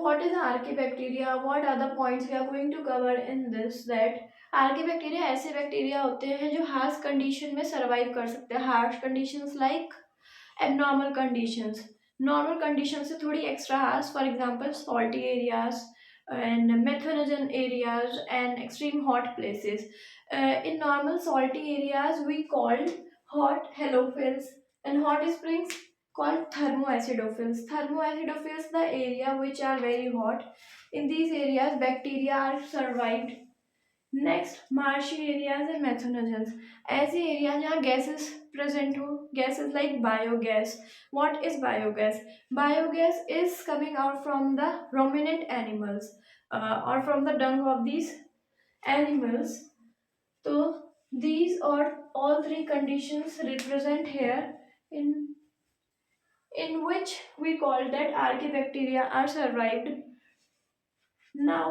what is archaebacteria? What are the points we are going to cover in this? That archaebacteria ऐसे bacteria होते हैं जो harsh condition में survive कर सकते हैं. Harsh conditions like abnormal conditions. Normal conditions से थोड़ी extra harsh, for example salty areas and methanogen areas and extreme hot places. In normal salty areas we called hot halophils, and hot springs called thermoacidophils. Thermoacidophils the area which are very hot. In these areas bacteria are survived. Next marshy areas and methanogens, ऐसे area जहाँ gases present हो, gases like biogas. What is biogas? Biogas is coming out from the ruminant animals और from the dung of these animals. तो these are all three conditions represent here in which we call that archaebacteria are survived. Now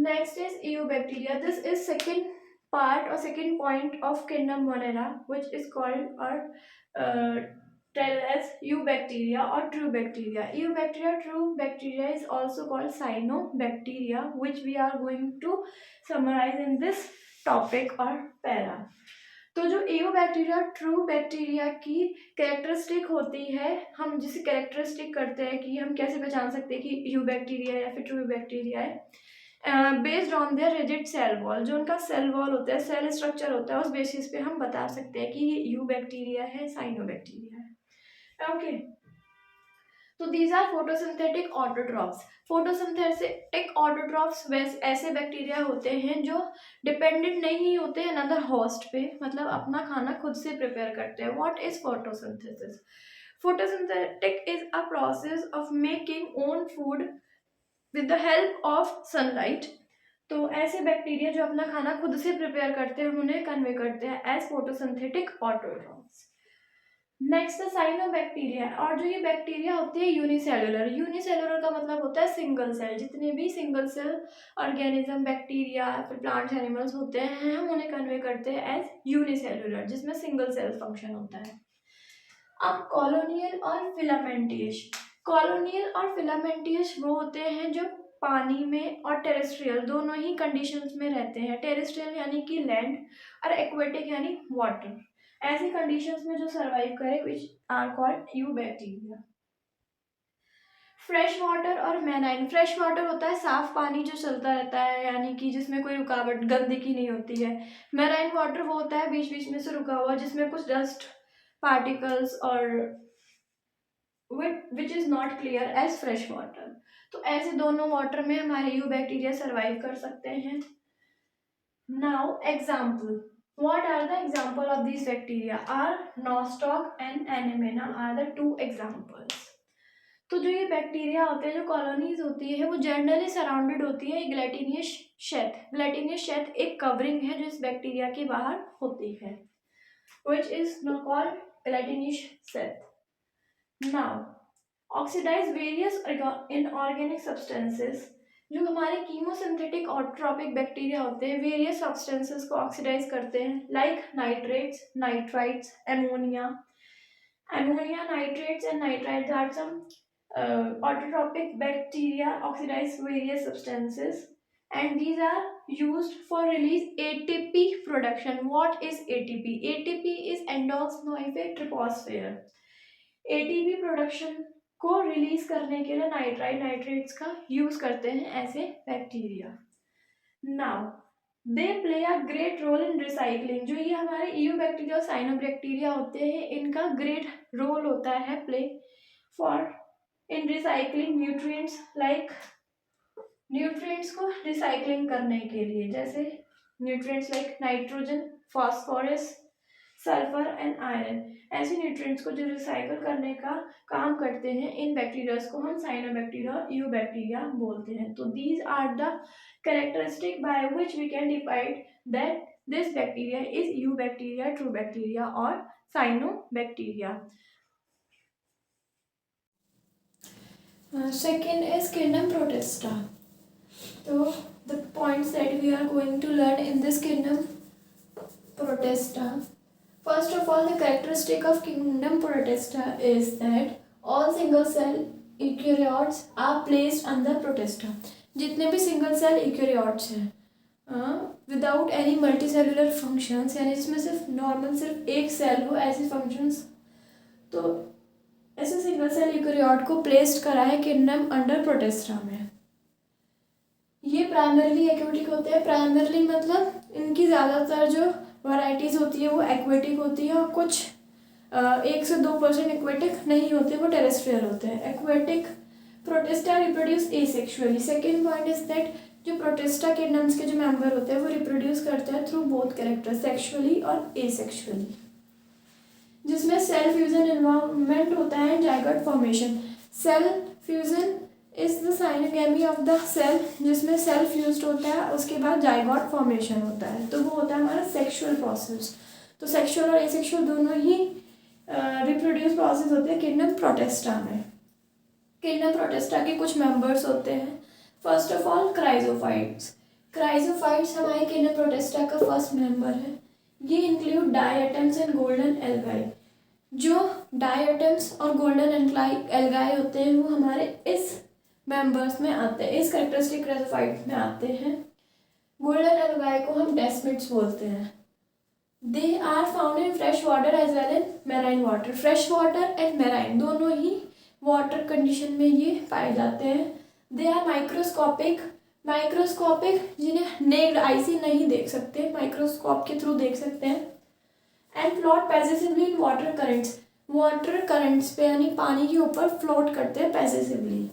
next is eubacteria. This is second part or second point of kingdom Monera, which is called or tell as eubacteria or true bacteria. Eubacteria, true bacteria is also called cyanobacteria, which we are going to summarize in this topic or para. तो जो एओ bacteria true bacteria की characteristic होती है, हम जिसे characteristic करते हैं कि हम कैसे पहचान सकते हैं कि यू बैक्टीरिया या फिर ट्रू बैक्टीरिया है, based on their rigid cell wall. जो उनका सेल वॉल होता है, सेल स्ट्रक्चर होता है, उस बेसिस पे हम बता सकते हैं कि ये यू बैक्टीरिया है, साइनोबैक्टीरिया है. ओके, तो these are photosynthetic autotrophs. Photosynthetic autotrophs ऐसे बैक्टीरिया होते हैं जो डिपेंडेंट नहीं होते हैं अनदर होस्ट पे, मतलब अपना खाना खुद से प्रिपेयर करते हैं. What is photosynthesis? Photosynthetic is a process of making own food with the help of sunlight. तो ऐसे बैक्टीरिया जो अपना खाना खुद से प्रिपेयर करते हैं, उन्हें कन्वे करते हैं as photosynthetic autotrophs. Next cyanobacteria, और जो ये बैक्टीरिया होती है यूनिसेलुलर. यूनिसेलुलर का मतलब होता है सिंगल सेल. जितने भी सिंगल सेल ऑर्गेनिज्म, बैक्टीरिया फिर प्लांट्स, एनिमल्स होते हैं, हम उन्हें कन्वे करते हैं एज यूनिसेलुलर, जिसमें सिंगल सेल फंक्शन होता है. अब कॉलोनियल और फिलामेंटियस. कॉलोनियल और फिलामेंटियस वो होते हैं जो पानी में और टेरेस्ट्रियल दोनों ही कंडीशंस में रहते हैं. टेरेस्ट्रियल यानी कि लैंड और एक्वेटिक यानी वाटर. ऐसी कंडीशंस में जो सरवाइव करे which are called eubacteria. Fresh water और मैराइन. फ्रेश वाटर होता है साफ पानी जो चलता रहता है, यानी कि जिसमें कोई रुकावट, गंदगी नहीं होती है. मैराइन वाटर वो होता है बीच बीच में से रुका हुआ, जिसमें कुछ डस्ट पार्टिकल्स और which is not clear as fresh water. तो ऐसे दोनों वाटर में हमारे यूबैक्टीरिया सरवाइव कर सकते हैं. Now example. What are the example of these bacteria? Are Nostoc and Anemone are the two examples. तो जो ये बैक्टीरिया होते हैं, जो कॉलोनीज होती है, वो जनरली सराउंडेड होती है ग्लैटिनियस शेथ. ग्लैटिनियस शेथ एक कवरिंग है जो इस बैक्टीरिया के बाहर होती है, which is now called gelatinous sheath. Now, oxidize various inorganic substances. जो हमारे कीमोसिंथेटिक ऑटोट्रॉपिक बैक्टीरिया होते हैं, वेरियस सब्सटेंसेस को ऑक्सीडाइज करते हैं, like nitrates, nitrites, ammonia. Ammonia, nitrates and nitrites are some autotrophic bacteria oxidize various substances, and these are used for release ATP production. What is ATP? ATP is endoxnoife troposphere. ATP production को release करने के लिए nitrites का use करते हैं ऐसे bacteria. Now they play a great role in recycling. जो ये हमारे ईयू बैक्टीरिया और साइनोबैक्टीरिया होते हैं, इनका ग्रेट रोल होता है play for in recycling nutrients, like nutrients को रिसाइकलिंग करने के लिए, जैसे nutrients like nitrogen, phosphorus, sulphur and iron. ऐसे न्यूट्रिएंट्स को जो रिसाइकल करने का काम करते हैं, इन बैक्टीरियाज को हम साइनोबैक्टीरिया और यूबैक्टीरिया बोलते हैं. तो these are the characteristic by which we can divide that this bacteria is eubacteria, true bacteria और cyanobacteria. Second is kingdom protista. So the points that we are going to learn in this kingdom protista. First of all, the characteristic of kingdom protista is that all single cell eukaryotes are placed under protista. जितने भी single cell eukaryotes हैं without any multicellular functions, यानी इसमें सिर्फ normal सिर्फ एक cell हो ऐसे फंक्शंस, तो ऐसे सिंगल सेल यूकेरियोट को प्लेस्ड करा है किंगडम अंडर प्रोटिस्टा में। ये प्राइमरली एक्वेटिक होते हैं। प्राइमरली मतलब इनकी ज़्यादातर जो वैरायटीज़ होती है वो एक्वेटिक होती है, और कुछ 1 से 2% एक्वेटिक नहीं होते, वो टेरेस्ट्रियल होते हैं। Aquatic protista reproduce asexually. Second point is that जो प्रोटिस्टा किंगडम्स के जो मेंबर होते हैं वो रिप्रोड्यूस करते हैं थ्रू बोथ कैरेक्टर, सेक्सुअली और एसेक्सुअली, जिसमें सेल फ्यूजन इन्वॉल्वमेंट होता है, zygote formation. Cell fusion is the syngamy of the cell, जिसमें सेल फ्यूज्ड होता है, उसके बाद जाइगोट फॉर्मेशन होता है, तो वो होता है हमारा सेक्सुअल प्रोसेस। तो सेक्सुअल और एसेक्सुअल दोनों ही रिप्रोड्यूस प्रोसेस होते हैं किंगडम प्रोटिस्टा में। किंगडम प्रोटिस्टा के कुछ मेंबर्स होते हैं। First of all chrysophytes. Chrysophytes हमारे किंगडम प्रोटिस्टा का फर्स्ट मेंबर है। ये include diatoms and golden algae. जो डायटम्स और गोल्डन एल्गाई होते हैं वो हमारे इस मेंबर्स में आते हैं, इस कैरेक्टरिस्टिक क्राइजोफाइट्स में आते हैं। गोल्डन एल्गाई को हम डेस्मिड्स बोलते हैं। They are found in fresh water as well in marine water. Fresh water and marine दोनों ही वाटर कंडीशन में ये पाए जाते हैं। They are microscopic. माइक्रोस्कोपिक जिन्हें नेक्ड आई से नहीं देख सकते, माइक्रोस्कोप के थ्रू देख सकते हैं। And float passively in water currents. Water currents पे यानी पानी के ऊपर फ्लोट करते हैं पैसिवली,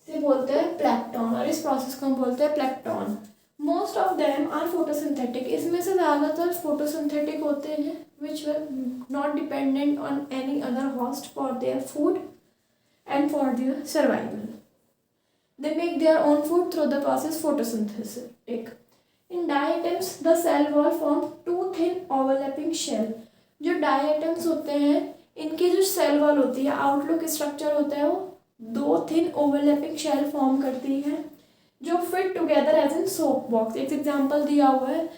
से बोलते हैं प्लैंकटन, और इस प्रोसेस को हम बोलते हैं plankton. Most of them are photosynthetic. इसमें से ज़्यादातर फोटोसिंथेटिक होते हैं, which were not dependent on any other host for their food and for their survival. They make their own food through the process photosynthetic. In diatoms, the cell wall form two thin overlapping shell. जो diatoms होते हैं इनकी जो cell wall होती है, outlook structure होता है, वो 2 thin overlapping shell फॉर्म करती है जो fit together as in soap box. एक एग्जाम्पल दिया हुआ है,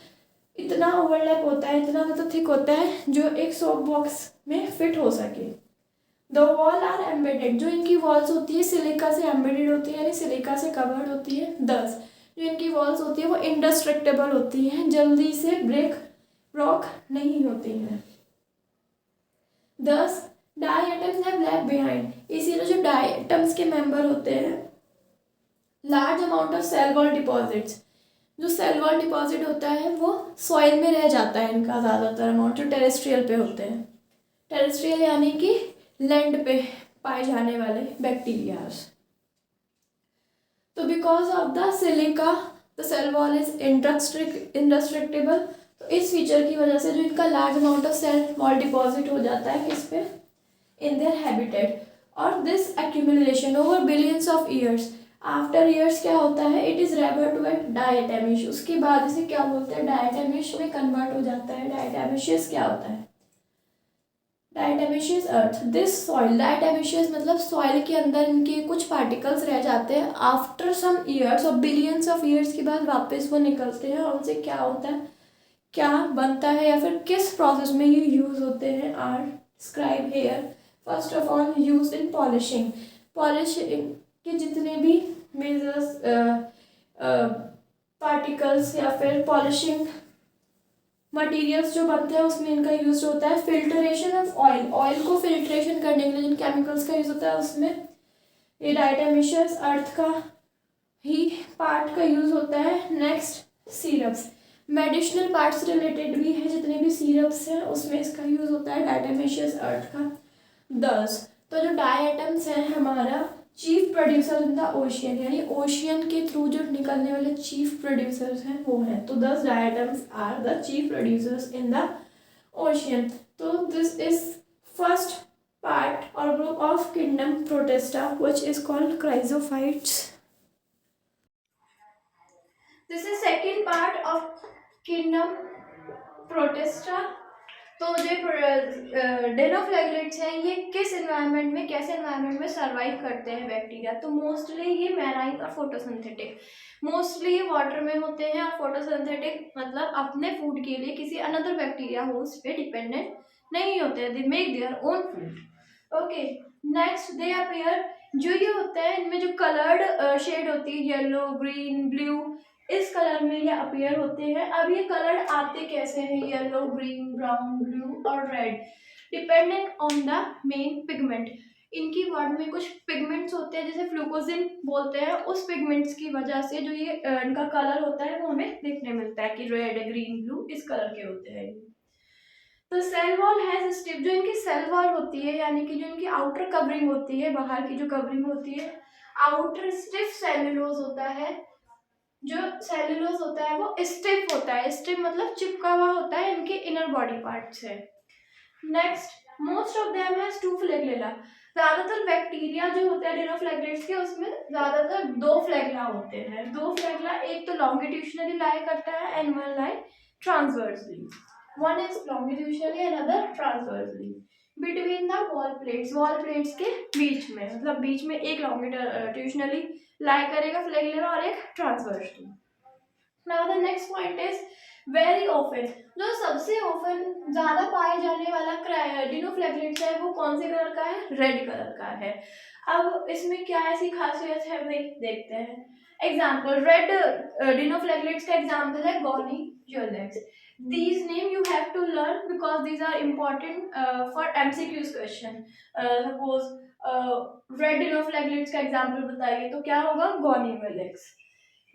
इतना ओवरलैप होता है, इतना ज़्यादा थिक होता है जो एक सोप बॉक्स में फिट हो सके। The wall are embedded. जो इनकी वॉल्स होती है सिलिका से एम्बेडेड होती है, यानी सिलिका से कवर्ड होती है। 10 जो इनकी वॉल्स होती है वो इंडेस्ट्रक्टेबल होती हैं, जल्दी से ब्रेक रॉक नहीं होती हैं। 10 डायटम्स हैव लेफ्ट बिहाइंड। इसीलिए जो डायटम्स के मेंबर होते हैं large amount of cell wall deposits. जो सेल वॉल डिपॉजिट होता है वो सॉइल में रह जाता है इनका ज़्यादातर अमाउंट, जो टेरेस्ट्रियल पे होते हैं। टेरेस्ट्रियल यानी कि लैंड पे पाए जाने वाले बैक्टीरियाज। तो because of the silica the cell wall is indestructible. तो इस फीचर की वजह से जो इनका large amount of cell wall deposit हो जाता है किस पे, इन देयर हैबिटेट। और this accumulation over billions of years, after years क्या होता है, इट इज रेवर टू एट डायटैमिश। उसके बाद इसे क्या बोलते हैं, डायटैमिश में कन्वर्ट हो जाता है। डायटैमिशियस क्या होता है, डायटैमिशियस अर्थ। दिस सॉइल, डायटैमिशियस मतलब सॉइल के अंदर इनके कुछ पार्टिकल्स रह जाते हैं, आफ्टर सम ईयर्स और बिलियंस ऑफ ईयर्स के बाद वापस वो निकलते हैं, और उनसे क्या होता है, क्या बनता है, या फिर किस प्रोसेस में ये यूज होते हैं, are describe here. First of all use in polishing. Polishing के जितने भी मेजर्स पार्टिकल्स या फिर पॉलिशिंग मटेरियल्स जो बनते हैं उसमें इनका यूज होता है। फिल्ट्रेशन ऑफ ऑयल, ऑयल को फिल्ट्रेशन करने के लिए जिन केमिकल्स का यूज होता है उसमें ये डायटैमिशियस अर्थ का ही पार्ट का यूज होता है। Next syrups, medicinal parts related भी है, जितने भी सिरप्स हैं उसमें इसका यूज होता है डायटैमिशियस अर्थ का। 10 तो जो डायटम्स हैं हमारा chief producer in the ocean, यानी ओशियन के थ्रू जो निकलने वाले चीफ प्रोड्यूसर्स हैं वो हैं। तो 10 diatoms are the chief producers in the ocean. तो दिस इज फर्स्ट पार्ट और group of kingdom Protista which is called chrysophytes. This is second part of kingdom Protista. तो जो डेनोफ्लैगेलेट्स हैं ये किस एनवायरनमेंट में, कैसे एनवायरनमेंट में सर्वाइव करते हैं बैक्टीरिया, तो मोस्टली ये मैराइन और फोटोसिंथेटिक। मोस्टली ये वाटर में होते हैं, और फोटोसिंथेटिक मतलब अपने फूड के लिए किसी अनदर बैक्टीरिया होस्ट पे डिपेंडेंट नहीं होते हैं। They make their own food. Okay, next they appear जो ये होता है इनमें जो कलर्ड शेड होती है येलो ग्रीन ब्लू, इस कलर में ये अपीयर होते हैं। अब ये कलर आते कैसे हैं, येलो ग्रीन ब्राउन ब्लू और red, depending on the main pigment. इनकी बॉडी में कुछ पिगमेंट्स होते हैं जिसे फ्लूकोजिन बोलते हैं, उस पिगमेंट्स की वजह से जो ये इनका कलर होता है वो हमें देखने मिलता है कि रेड ग्रीन ब्लू इस कलर के होते हैं। तो सेल वॉल हैज स्टिफ, जो इनकी सेल वॉल होती है यानी कि जो इनकी आउटर कवरिंग होती है, बाहर की जो कवरिंग होती है, आउटर स्टिफ सेलुलोज होता है। जो सेलुलोज होता है वो स्टिफ होता है, स्टिफ मतलब चिपका हुआ होता है इनके इनर बॉडी पार्ट से। Next, most of them has two flagella. ज्यादातर बैक्टीरिया जो होते हैं डिनोफ्लैगेलेट्स के, उसमें ज्यादातर दो फ्लैगेला होते हैं। दो फ्लैगेला, एक तो लॉन्गिट्यूशनली लाई करता है and one lie transversely. One is longitudinally and other transversely between the wall plates के बीच में, मतलब बीच में एक लॉन्गिट्यूशनली लाई करेगा फ्लैगेला और एक transversely. Now the next point is very often, जो सबसे ऑफन ज्यादा पाए जाने वाला डिनोफ्लैगेलेट्स है वो कौन से कलर का है, रेड कलर का है। अब इसमें क्या ऐसी खासियत है भाई, देखते हैं। एग्जाम्पल, रेड डिनोफ्लैगेलेट्स का एग्जाम्पल है Gonyaulax. These name you have to learn because these are important for MCQs question. Suppose red dinoflagellates का एग्जाम्पल बताइए तो क्या होगा, गोनियोलेक्स।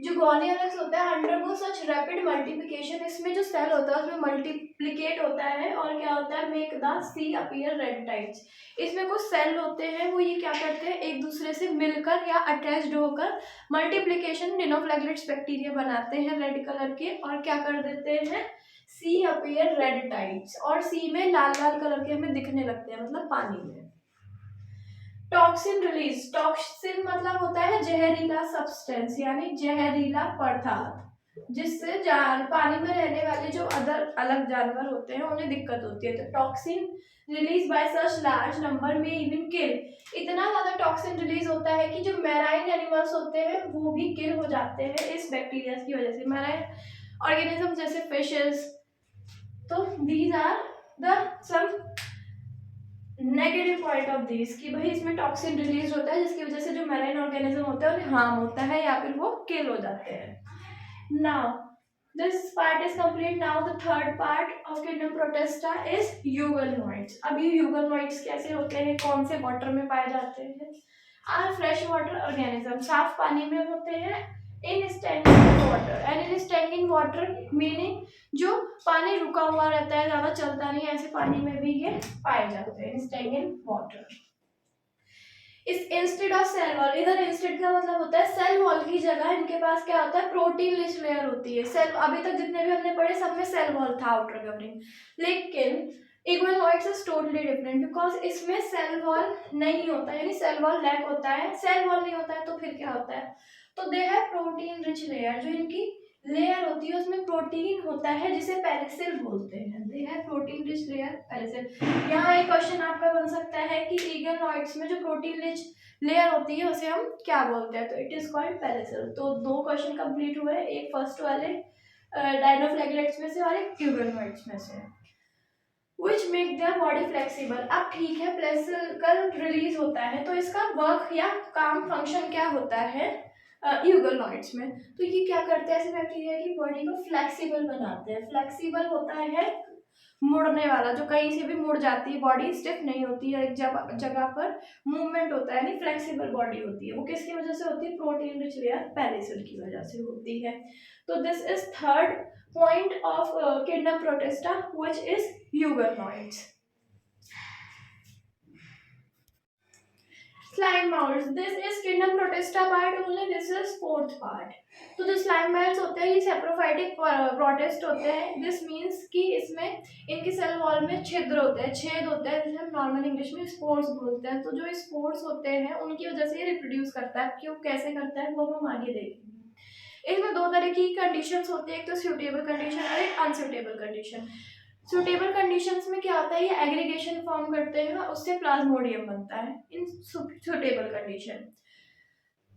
जो गोनियोलेक्स होता है अंडरगो सच रैपिड मल्टीप्लिकेशन, इसमें जो सेल होता है उसमें मल्टीप्लिकेट होता है और क्या होता है, make the sea appear red types. इसमें कुछ सेल होते हैं वो ये क्या करते हैं, एक दूसरे से मिलकर या अटैच्ड होकर मल्टीप्लिकेशन डिनोफ्लैगेलेट्स बैक्टीरिया बनाते हैं रेड कलर के, और क्या कर देते हैं, सी अपीयर रेड टाइप्स, और सी में लाल लाल कलर के हमें दिखने लगते हैं, मतलब पानी में। टॉक्सिन रिलीज, टॉक्सिन मतलब होता है जहरीला सब्सटेंस यानी जहरीला पदार्थ, जिससे पानी में रहने वाले जो अलग जानवर होते हैं उन्हें दिक्कत होती है। तो toxin release by such large number में इवन किल, इतना ज्यादा टॉक्सिन रिलीज होता है कि जो मैराइन एनिमल्स होते हैं वो भी किल हो जाते हैं इस बैक्टीरिया की वजह से। मैराइन ऑर्गेनिज्म जैसे फिशेस, तो these are the some negative point of this, कि भाई इसमें टॉक्सिन रिलीज होता है जिसकी वजह से जो मैराइन ऑर्गेनिज्म होता है उन्हें हार्म होता है या फिर वो किल हो जाते हैं। Now this part is complete. Now the third part of kingdom Protista is euglenoids. अब ये यूगलनॉइड्स कैसे होते हैं, कौन से वाटर में पाए जाते हैं, आर फ्रेश वाटर ऑर्गेनिज्म, साफ पानी में होते हैं, इन standing water and in standing water meaning जो पानी रुका हुआ रहता है, ज्यादा चलता नहीं, ऐसे पानी में भी ये पाए जाते हैं, स्टैंडिंग वाटर। इस इंस्टेड ऑफ सेल वॉल, इधर इंस्टेड का मतलब होता है सेल वॉल की जगह इनके पास क्या होता है, प्रोटीन रिच लेयर होती है। सेल, अभी तक जितने भी हमने पढ़े सब में सेल वॉल था आउटर कवरिंग, लेकिन इग्वानॉइड्स इज टोटली डिफरेंट बिकॉज इसमें सेल वॉल नहीं होता है, यानी सेल वॉल लैक होता है। सेल वॉल नहीं होता है तो फिर क्या होता है, तो दे हैव प्रोटीन रिच लेयर, जो इनकी लेयर होती है उसमें प्रोटीन होता है जिसे पेरिसिल बोलते हैं। They have protein rich layer pellicle. यहाँ एक क्वेश्चन आपका बन सकता है कि इग्वानॉइड्स में जो प्रोटीन रिच लेयर होती है उसे हम क्या बोलते हैं, तो इट इज कॉल्ड पेरिसिल। तो दो क्वेश्चन कंप्लीट हुए, एक फर्स्ट वाले डायनोफ्लैगेलेट्स में से और एक इग्वानॉइड्स में से। Which make their body flexible। अब ठीक है, प्लेसिकल रिलीज होता है तो इसका वर्क या काम फंक्शन क्या होता है यूगलनॉइड्स में, तो ये क्या करते हैं, ऐसे बैक्टीरिया की बॉडी को फ्लेक्सिबल बनाते हैं। फ्लेक्सिबल होता है मुड़ने वाला, जो कहीं से भी मुड़ जाती है, बॉडी स्टिफ नहीं होती है, एक जगह पर मूवमेंट होता है, नहीं फ्लेक्सिबल बॉडी होती है। वो किसकी वजह से होती है, प्रोटीन रिच लेयर पेरिसिल की वजह से होती है। तो this is third point of kingdom protista, which is euglenoids. Slime mounds, this is kingdom protista part only, this is fourth part। तो जो स्लाइम माउल्स होते हैं ये सेप्रोफाइटिक प्रोटिस्ट होते हैं। दिस मीन्स कि इसमें इनके सेल वॉल में छिद्र होते हैं, छेद होते हैं, जिसे हम नॉर्मल इंग्लिश में स्पोर्स बोलते हैं। तो जो स्पोर्स होते हैं उनकी वजह से ये रिप्रोड्यूस करता है। क्यों, कैसे करता है वो हम आगे देखेंगे। इसमें दो तरह की कंडीशंस होती है, एक तो सूटेबल कंडीशन और एक अनसूटेबल कंडीशन। सूटेबल कंडीशंस में क्या होता है, ये एग्रीगेशन फॉर्म करते हैं, उससे प्लाज्मोडियम बनता है इन सूटेबल कंडीशन।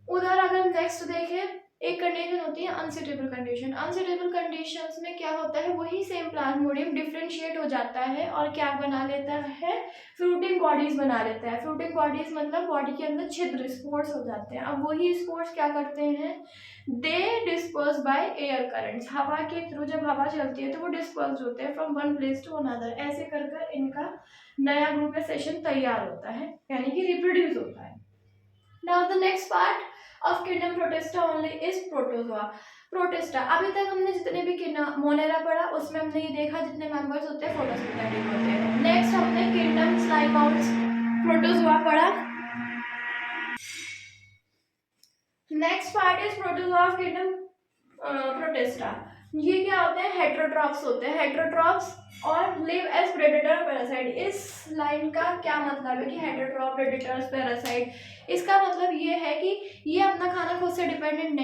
उधर अगर नेक्स्ट देखें एक कंडीशन होती है अनसिटेबल कंडीशन। अनसिटेबल कंडीशंस में क्या होता है, वही सेम प्लाज्मोडियम डिफरेंशिएट हो जाता है और क्या बना लेता है, फ्रूटिंग बॉडीज बना लेता है। फ्रूटिंग बॉडीज मतलब बॉडी के अंदर छिद्र, स्पोर्स हो जाते हैं। अब वही स्पोर्स क्या करते हैं, दे डिस्पर्स बाय एयर करंट्स, हवा के थ्रू जब हवा चलती है तो वो डिस्पर्स होते हैं from one place to another. ऐसे कर कर इनका नया ग्रुप या सेशन तैयार होता है, यानी कि रिप्रोड्यूस होता है। Now the next part of kingdom protista only is protozoa. Protista, अभी तक हमने जितने भी मोनेरा पढ़ा उसमें हमने ये देखा जितने मेंबर्स होते हैं फोटोसिंथेटिक होते हैं। नेक्स्ट हमने किंगडम स्लाइम आउट्स प्रोटोजोआ पढ़ा। Next part is protozoa of kingdom protista. ये क्या होते हैं, हेटेरोट्रॉप्स होते हैं। हेटेरोट्रॉप्स और लिव एज प्रेडेटर और पैरासाइट। इस लाइन का क्या मतलब है कि हेटेरोट्रॉप, प्रेडेटर्स, पैरासाइट, इसका मतलब ये है कि ये अपना खाना खुद से डिपेंडेंट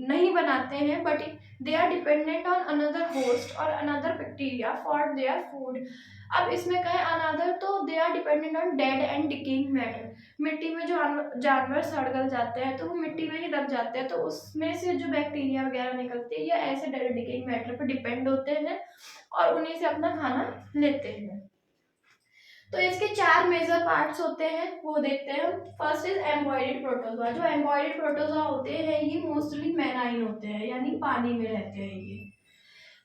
नहीं बनाते हैं, but they are dependent on another host और another bacteria for their food. अब इसमें कहें अनदर तो they are dependent on dead and decaying matter. मिट्टी में जो जानवर सड़ गल जाते हैं तो वो मिट्टी में ही दब जाते हैं, तो उसमें से जो बैक्टीरिया वगैरह निकलती है या ऐसे डेड डिकेइंग मैटर पर डिपेंड होते हैं और उन्हीं से अपना खाना लेते हैं। तो इसके 4 मेजर पार्ट्स होते हैं, वो देखते हैं हम। First is amoeboid protozoa. जो एम्बॉयडेड प्रोटोजोआ होते हैं ये मोस्टली मैराइन होते हैं, यानी पानी में रहते हैं ये।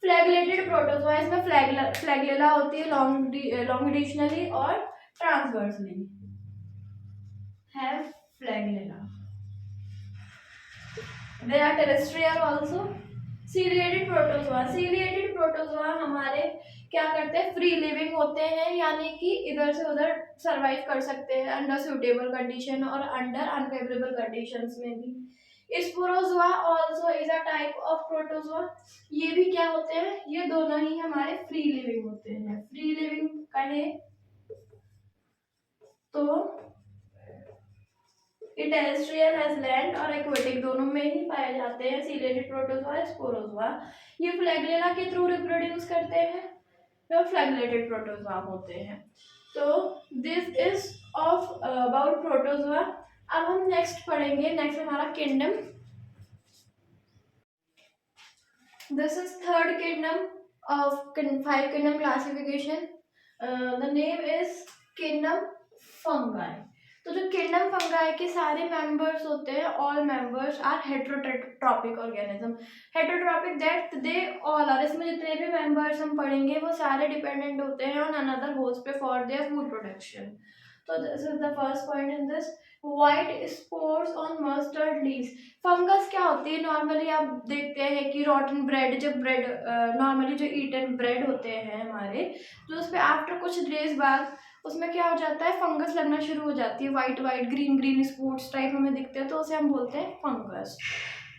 फ्लैगलेटेड प्रोटोजोआ, इसमें फ्लैगेला होती है लॉन्गिट्यूडनली और transversely have flagella. They are terrestrial also. Ciliated protozoa. Ciliated protozoa हमारे क्या करते हैं, फ्री लिविंग होते हैं, यानी कि इधर से उधर सरवाइव कर सकते हैं अंडर सुटेबल कंडीशन और अंडर अनफेवरेबल कंडीशंस में भी। Sporozoa also is a type of protozoa. ये भी क्या होते हैं, ये दोनों ही हमारे फ्री लिविंग होते हैं। फ्री लिविंग कहे तो टेरेस्ट्रियल एज लैंड और एक्वेटिक दोनों में ही पाए जाते हैं सीलेटेड प्रोटोजोआ, स्पोरोजोआ। ये फ्लैगेला के थ्रू रिप्रोड्यूस करते हैं, तो फ्लैगलेटेड प्रोटोजोआ होते हैं। तो this is of about protozoa. अब हम नेक्स्ट पढ़ेंगे, नेक्स्ट हमारा kingdom. This is third kingdom of 5 kingdom classification. The name is kingdom fungi. तो जो किंगडम फंगाई के सारे मेंबर्स होते हैं, all members are heterotrophic organism. Heterotrophic that they all are, इसमें जितने भी मेंबर्स हम पढ़ेंगे वो सारे डिपेंडेंट होते हैं ऑन अनदर होस्ट पे फॉर देयर फूड प्रोडक्शन। तो this is the first point in this. White spores on mustard leaves. Fungus क्या होती है, नॉर्मली आप देखते हैं कि रॉटन ब्रेड, जब ब्रेड नॉर्मली जो ईटन ब्रेड होते हैं हमारे, तो उस पर आफ्टर कुछ डेज बाद उसमें क्या हो जाता है, फंगस लगना शुरू हो जाती है। White white green green spots type हमें दिखते हैं, तो उसे हम बोलते हैं फंगस।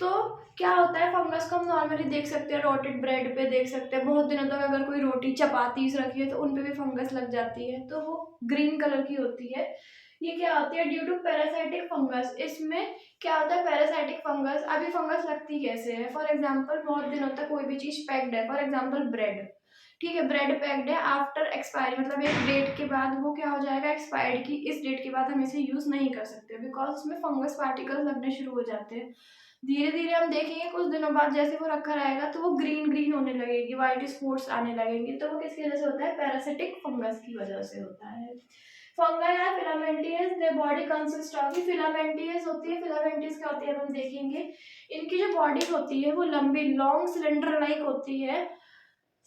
तो क्या होता है, फंगस को हम नॉर्मली देख सकते हैं रोटेड ब्रेड पे, देख सकते हैं बहुत दिनों तक अगर कोई रोटी चपातीस रखी है तो उन पे भी फंगस लग जाती है, तो वो ग्रीन कलर की होती है। ये क्या होती है, ड्यू टू पैरासाइटिक फंगस। इसमें क्या होता है, पैरासाइटिक फंगस। अभी फंगस लगती कैसे है, फॉर एग्जाम्पल बहुत दिनों तक कोई भी चीज पैक्ड है, फॉर एग्जाम्पल ब्रेड, ठीक है, ब्रेड पैक्ड है, आफ्टर एक्सपायरी मतलब एक डेट के बाद वो क्या हो जाएगा, एक्सपायर्ड की इस डेट के बाद हम इसे यूज नहीं कर सकते, बिकॉज उसमें फंगस पार्टिकल्स लगने शुरू हो जाते हैं। धीरे धीरे हम देखेंगे कुछ दिनों बाद जैसे वो रखा रहेगा तो वो ग्रीन ग्रीन होने लगेगी, वाइट स्पॉट्स आने लगेंगे, तो वो किसकी वजह से होता है, पैरासिटिक फंगस की वजह से होता है। Fungi are filamentous, their body consist of, filamentous होती है। फिलामेंटियस क्या होती है हम देखेंगे, इनकी जो बॉडी होती है वो लंबी लॉन्ग सिलेंडर लाइक होती है।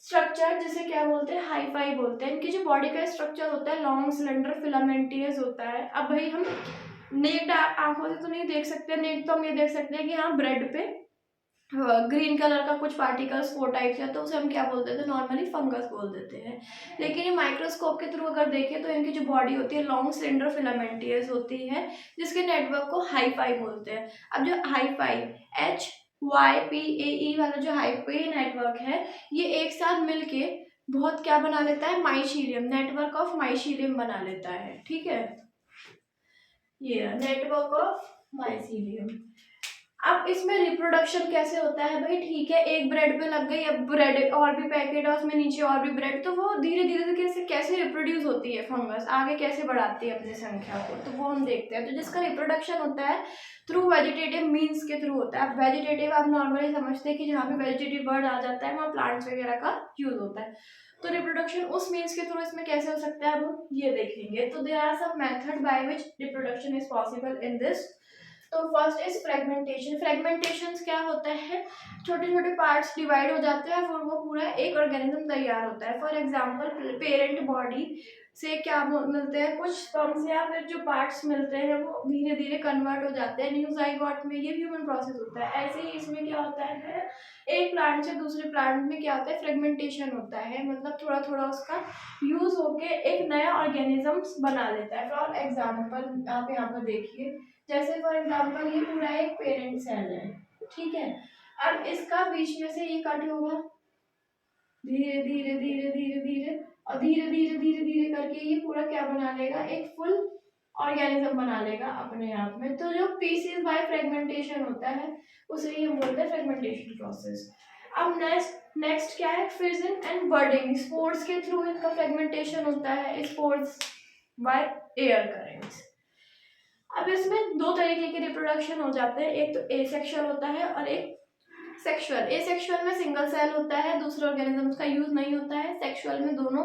स्ट्रक्चर जिसे क्या बोलते हैं, हाईफाई बोलते हैं। इनकी जो बॉडी का स्ट्रक्चर होता है लॉन्ग सिलेंडर फिलामेंटियस होता है। अब भाई हम नेक्ड आंखों से तो नहीं देख सकते, नेक्ड तो हम ये देख सकते हैं कि हाँ ब्रेड पे ग्रीन कलर का कुछ पार्टिकल्स वो टाइप से, तो उसे हम क्या बोल देते हैं, नॉर्मली फंगस बोल देते हैं। लेकिन ये माइक्रोस्कोप के थ्रू अगर देखें तो इनकी जो बॉडी होती है लॉन्ग सिलेंडर फिलामेंटियस होती है, जिसके नेटवर्क को हाईफाई बोलते हैं। अब जो हाईफाई HYPAE वाला जो हाईफाई नेटवर्क है, ये एक साथ मिलके बहुत क्या बना लेता है, माइशीलियम, नेटवर्क ऑफ माइशीलियम बना लेता है, ठीक है, ये नेटवर्क ऑफ माइसीलियम। अब इसमें रिप्रोडक्शन कैसे होता है भाई, ठीक है एक ब्रेड पे लग गई, अब ब्रेड और भी पैकेट है उसमें नीचे और भी ब्रेड, तो वो धीरे धीरे कैसे कैसे रिप्रोड्यूस होती है फंगस, आगे कैसे बढ़ाती है अपनी संख्या को, तो वो हम देखते हैं। तो जिसका रिप्रोडक्शन होता है थ्रू वेजिटेटिव मीन्स के थ्रू होता है। अब वेजिटेटिव आप नॉर्मली समझते हैं कि जहाँ पे वेजिटेटिव वर्ड आ जाता है वहाँ प्लांट्स वगैरह का यूज होता है। तो रिप्रोडक्शन उस मीन्स के थ्रू इसमें कैसे हो सकता है अब हम ये देखेंगे। तो there are some method by which reproduction is possible in this. तो फर्स्ट इज फ्रेगमेंटेशन। फ्रेगमेंटेशन क्या होता है, छोटे छोटे पार्ट्स डिवाइड हो जाते हैं और वो पूरा एक ऑर्गेनिज्म तैयार होता है। फॉर एग्जांपल पेरेंट बॉडी से क्या मिलते हैं, कुछ स्पर्म्स या फिर जो पार्ट्स मिलते हैं वो धीरे धीरे कन्वर्ट हो जाते हैं न्यू जाइगोट में, ये भी ह्यूमन प्रोसेस होता है। ऐसे ही इसमें क्या होता है, एक प्लांट से दूसरे प्लांट में क्या होता है, फ्रेगमेंटेशन होता है, मतलब थोड़ा थोड़ा उसका यूज होके एक नया ऑर्गेनिज्म बना लेता है। फॉर एग्जाम्पल आप यहाँ पर देखिए, जैसे फॉर एग्जाम्पल ये पूरा एक पेरेंट सेल है, ठीक है। अब इसका बीच में से ये कट होगा धीरे धीरे धीरे धीरे धीरे, और धीरे धीरे धीरे धीरे करके ये पूरा क्या बना लेगा, एक फुल ऑर्गेनिज्म बना लेगा अपने आप में। तो जो पीसेस बाय फ्रेगमेंटेशन होता है उसे ही हम बोलते हैं फ्रेगमेंटेशन प्रोसेस। अब नेक्स्ट क्या है, फिजन एंड बर्डिंग। स्पोर्स के थ्रू इनका फ्रेगमेंटेशन होता है, स्पोर्स बाय एयर करेंट्स। अब इसमें दो तरीके के रिप्रोडक्शन हो जाते हैं, एक तो एसेक्सुअल होता है और एक सेक्सुअल। एसेक्सुअल में सिंगल सेल होता है, दूसरे ऑर्गेनिजम्स का यूज नहीं होता है। सेक्सुअल में दोनों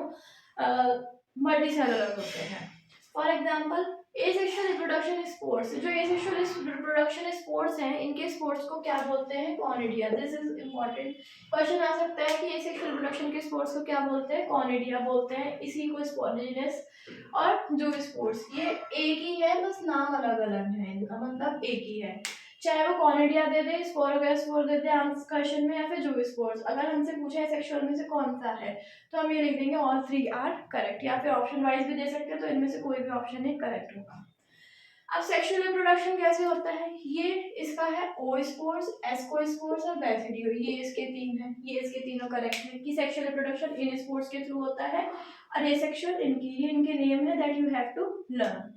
मल्टी सेलुलर होते हैं। For example asexual reproduction spores, जो एसेक्सुअल रिप्रोडक्शन स्पोर्स हैं इनके स्पोर्स को क्या बोलते हैं, conidia. This is important question आ सकता है कि एसेक्सुअल रिप्रोडक्शन के स्पोर्स को क्या बोलते हैं, कॉनिडिया बोलते हैं। इसी को स्पोर्जिनस और जो स्पोर्स, ये एक ही है बस नाम अलग अलग है इनका, मतलब एक ही है। चाहे वो कॉनिडिया दे दे, स्पोरोगैस्पोर दे दे आंसर क्वेश्चन में, या फिर जूस्पोर्स। अगर हमसे पूछा है सेक्सुअल में से कौन सा है तो हम ये लिख देंगे ऑल थ्री आर करेक्ट, या फिर ऑप्शन वाइज भी दे सकते हैं, तो इनमें से कोई भी ऑप्शन नहीं करेक्ट होगा। अब सेक्सुअल रिप्रोडक्शन कैसे होता है, ये इसका है ओस्पोर्स, एस्कोस्पोर्स और बेसिडियो, ये इसके तीन है, ये इसके तीनों करेक्ट है कि सेक्सुअल रिप्रोडक्शन इन स्पोर्स के थ्रू होता है और एसेक्सुअल इनकी, ये इनके नेम है that you have to learn.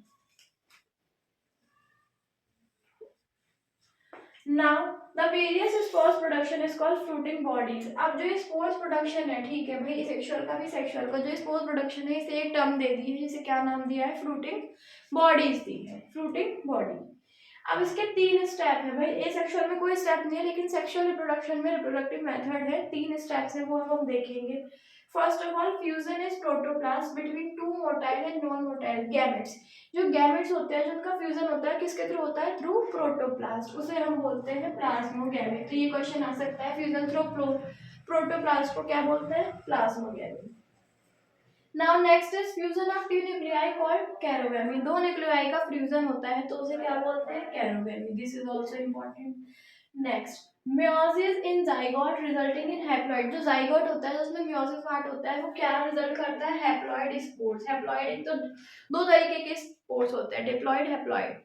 Now the various spores production is called fruiting bodies। अब जो स्पोर्स प्रोडक्शन है, ठीक है भाई, सेक्सुअल का भी सेक्सुअल का जो स्पोर्स प्रोडक्शन है इसे एक टर्म दे दी है, जिसे क्या नाम दिया है, फ्रूटिंग बॉडीज दी है, फ्रूटिंग बॉडी। अब इसके तीन स्टेप है भाई, ए सेक्सुअल में कोई स्टेप नहीं है लेकिन सेक्सुअल रिप्रोडक्शन में रिप्रोडक्टिव मेथड है, तीन स्टेप्स है वो हम देखेंगे। First of all fusion is protoplast between two motile and non motile gametes. जो गैमेट्स होते हैं, जो उनका फ्यूजन होता है किसके थ्रू होता है, थ्रू प्रोटोप्लास्ट, उसे हम बोलते हैं प्लाज्मोगैमेट। तो ये क्वेश्चन आ सकता है, फ्यूजन थ्रू प्रोटोप्लास्ट को क्या बोलते हैं, plasmogamy. Now next is fusion of two nuclei called karyogamy. दो न्यूक्लियाई का फ्यूजन होता है तो उसे क्या बोलते हैं, karyogamy. This is also important. Next meiosis in zygote resulting in haploid। जो जाइगोट होता है उसमें meiosis पार्ट होता है, वो क्या रिजल्ट करता है, हैप्लॉइड स्पोर्स। हैप्लॉइड एक तो दो तरीके के स्पोर्स होते हैं, डिप्लॉइड हैप्लॉइड।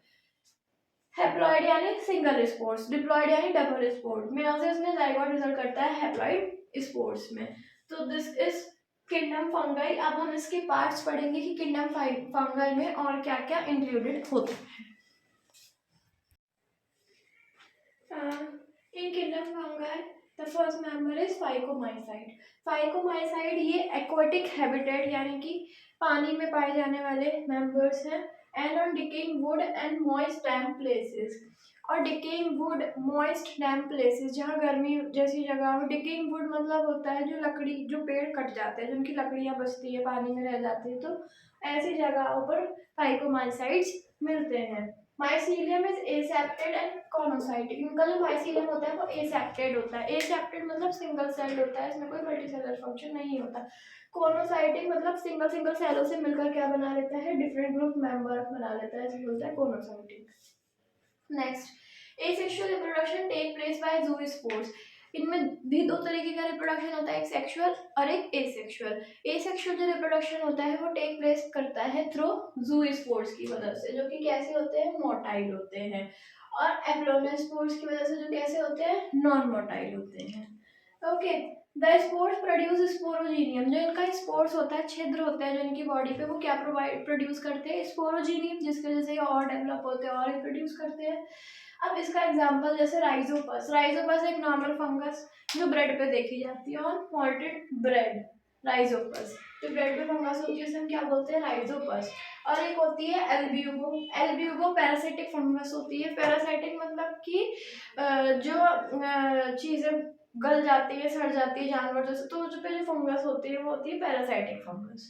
हैप्लॉइड यानी सिंगल स्पोर्स, डिप्लॉइड यानी डबल स्पोर्स। meiosis में जाइगोट रिजल्ट करता है हैप्लॉइड स्पोर्स में। तो दिस इज किंगडम फंगाई। अब हम इसके पार्ट्स पढ़ेंगे कि किंगडम फंगाई में और क्या क्या इंक्लूडेड होते हैं। In kingdom fungi, the first member is phycomycete। phycomycete ये aquatic habitat यानी कि पानी में पाए जाने वाले members हैं, and on decaying wood and moist damp places। और decaying wood, moist damp places, जहाँ गर्मी जैसी जगह में। decaying wood मतलब होता है जो लकड़ी, जो पेड़ कट जाते हैं, जिनकी लकड़ियाँ बचती है पानी में रह जाती है, तो ऐसी जगहों पर phycomycetes मिलते हैं। Mycelium is aseptate and coenocytic. इनका जो माइसीलियम होता है वो एसेप्टेड होता है। एसेप्टेड मतलब सिंगल सेल्ड होता है, इसमें कोई मल्टीसेलर फंक्शन नहीं होता। कॉनोसाइटिक मतलब सिंगल सिंगल सेलों से मिलकर क्या बना लेता है, डिफरेंट ग्रुप मेंबर बना लेता है, इसलिए बोलता है coenocytic. Next asexual reproduction take place by zoospores. इनमें भी दो तरीके का रिप्रोडक्शन होता है, एक सेक्सुअल और एक एसेक्सुअल। एसेक्सुअल जो रिप्रोडक्शन होता है वो टेक प्लेस करता है थ्रू ज़ूस्पोर्स की वजह से, जो कि कैसे होते हैं, मोटाइल होते हैं। और एप्लोनोस्पोर्स की वजह से जो कैसे होते हैं, नॉन मोटाइल होते हैं। ओके, द स्पोर्स प्रोड्यूस स्पोरोजीनियम, जो इनका स्पोर्स होता है, छिद्र होते हैं जो इनकी बॉडी पे, वो क्या प्रोड्यूस करते हैं, स्पोरोजीनियम, जिसकी वजह से ये और डेवलप होते हैं और ये प्रोड्यूस करते हैं। अब इसका एग्जांपल जैसे राइजोपस, राइजोपस एक नॉर्मल फंगस जो ब्रेड पे देखी जाती है, ऑन मॉल्टेड ब्रेड, राइजोपस जो ब्रेड पे फंगस होती है उसे हम क्या बोलते हैं, राइजोपस। और एक होती है एल्ब्यूगो, एल्ब्यूगो पैरासिटिक फंगस होती है, पैरासाइटिक मतलब कि जो चीजें गल जाती है, सड़ जाती है जानवर जैसे, तो जो पे जो फंगस होती है वो होती है पैरासाइटिक फंगस।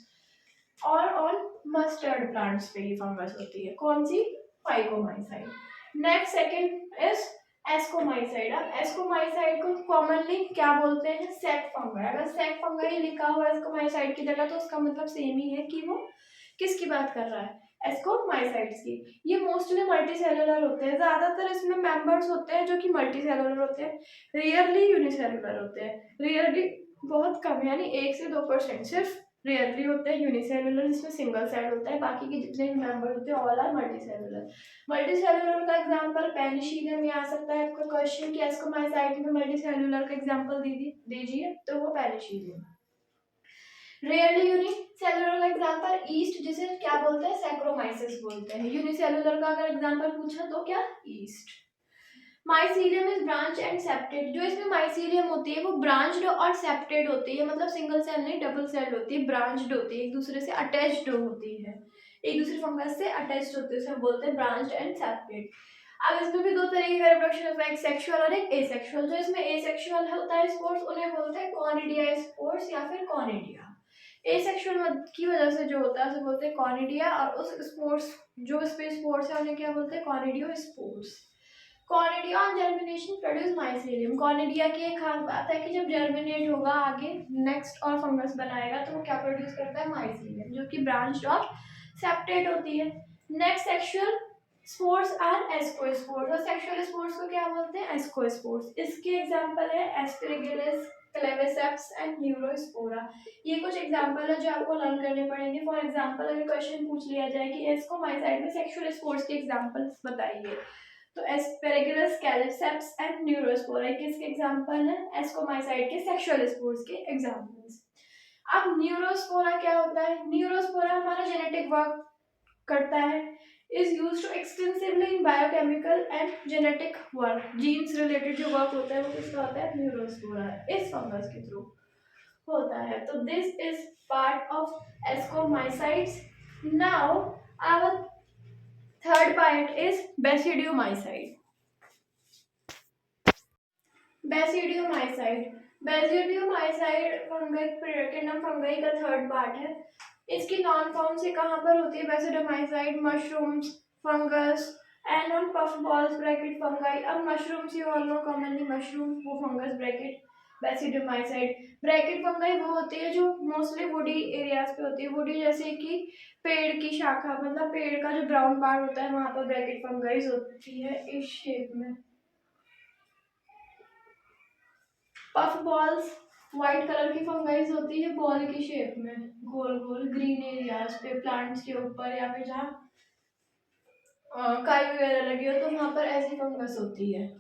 और ऑन मस्टर्ड प्लांट्स पे ये फंगस होती है, कौन सी, phycomycetes. Next second is ascomycetes. अब एस्कोमाइसाइड को कॉमनली क्या बोलते हैं, सेक फंगाई। अगर सेक फंगाई लिखा हुआ है एस्कोमाइसाइड की जगह तो उसका मतलब सेम ही है कि वो किसकी बात कर रहा है, एस्कोमाइसाइड्स की। ये मोस्टली मल्टीसेलुलर होते हैं, ज्यादातर इसमें मेंबर्स होते हैं जो कि मल्टीसेलुलर होते हैं, रियरली यूनिसेलुलर होते हैं, रियरली बहुत कम यानी 1 से 2% सिर्फ रेयरली होते हैं यूनिसेलुलर, जिसमें सिंगल सेल होता है, बाकी के जितने भी मेंबर होते हैं ऑल आर मल्टीसेलुलर। मल्टीसेलुलर का एग्जांपल पेनिसिलियम में आ सकता है आपका क्वेश्चन कि एस्कोमाइसाइड में मल्टीसेलुलर का एग्जांपल दीजिए, तो वो पेनिसिलियम। रेयरली यूनिसेलुलर का एग्जांपल ईस्ट, जिसे क्या बोलते हैं, सैक्रोमाइसिस बोलते हैं। यूनिसेलुलर का अगर एग्जांपल पूछा तो क्या, east. Mycelium is branch and septate, जो इसमें माइसीलियम होती है वो ब्रांच्ड और सेप्टेड होती है, मतलब सिंगल सेल नहीं डबल सेल होती है, ब्रांच्ड होती है, एक दूसरे से अटैच्ड होती है, एक दूसरे फंगस से अटैच्ड होते हैं, उसे हम बोलते हैं ब्रांच्ड एंड सेप्टेड। अब इसमें भी 2 तरीके का रिप्रोडक्शन होता है, एक सेक्सुअल और एक एसेक्सुअल। जो इसमें एसेक्सुअल होता है स्पोर्स उन्हें बोलते हैं कॉनिडिया स्पोर्स या फिर कॉनिडिया। एसेक्सुअल की वजह से जो होता है उसे बोलते हैं कॉनिडिया, और उस स्पोर्स जो इस पे स्पोर्स है उन्हें क्या बोलते हैं, conidiospores. Conidia on germination produce mycelium. Conidia की एक खास बात है कि जब जर्मिनेट होगा आगे नेक्स्ट और फंगस बनाएगा तो वो क्या प्रोड्यूस करता है, माइसेलियम, जो कि ब्रांच्ड और सेप्टेड होती है। Next sexual spores are ascospores, और सेक्सुअल स्पोर्स को क्या बोलते हैं, एस्कोस्पोर्स। इसके एग्जांपल है एस्पेरेगिलस, क्लेविसेप्स एंड न्यूरोस्पोरा। ये कुछ एग्जांपल है जो आपको लर्न करने पड़ेंगे। फॉर एग्जांपल अगर क्वेश्चन पूछ लिया जाए कि एस्कोमाइसाइड में सेक्सुअल स्पोर्स के एग्जांपल्स बताइए, तो एस्पेरेगिलस, कैलिसेप्स एंड न्यूरोस्पोरा किसके एग्जांपल हैं, एस्कोमाइसाइड के सेक्सुअल स्पोर्स के एग्जांपल्स। अब न्यूरोस्पोरा क्या होता है, न्यूरोस्पोरा हमारा जेनेटिक वर्क करता है, is used to extensively in biochemical and genetic work. Genes related जो वर्क होता है वो किसका होता है, न्यूरोस्पोरा, इस फंगस के थ्रू होता है। तो this is part of ascomycetes. Now our third part is basidiomycetes. Basidiomycetes, basidiomycetes fungi kingdom fungi का थर्ड पार्ट है। इसकी नॉन फॉर्म से कहाँ पर होती है, basidiomycetes mushrooms, fungus and on puff balls bracket fungi. अब mushrooms you all know commonly mushroom, वो fungus bracket basidiomycetes. Bracket fungi वो होती है जो मोस्टली वुडी एरियाज पे होती है, वुडी जैसे कि पेड़ की शाखा, मतलब पेड़ का जो ब्राउन पार्ट होता है वहां पर ब्रैकेट फंगाइज होती है इस शेप में। पफ बॉल्स व्हाइट कलर की फंगाइज होती है बॉल की शेप में, गोल गोल ग्रीन एरियाज पे प्लांट्स के ऊपर, या फिर जहाँ काई वगैरह लगी हो तो वहां पर ऐसी फंगस होती है।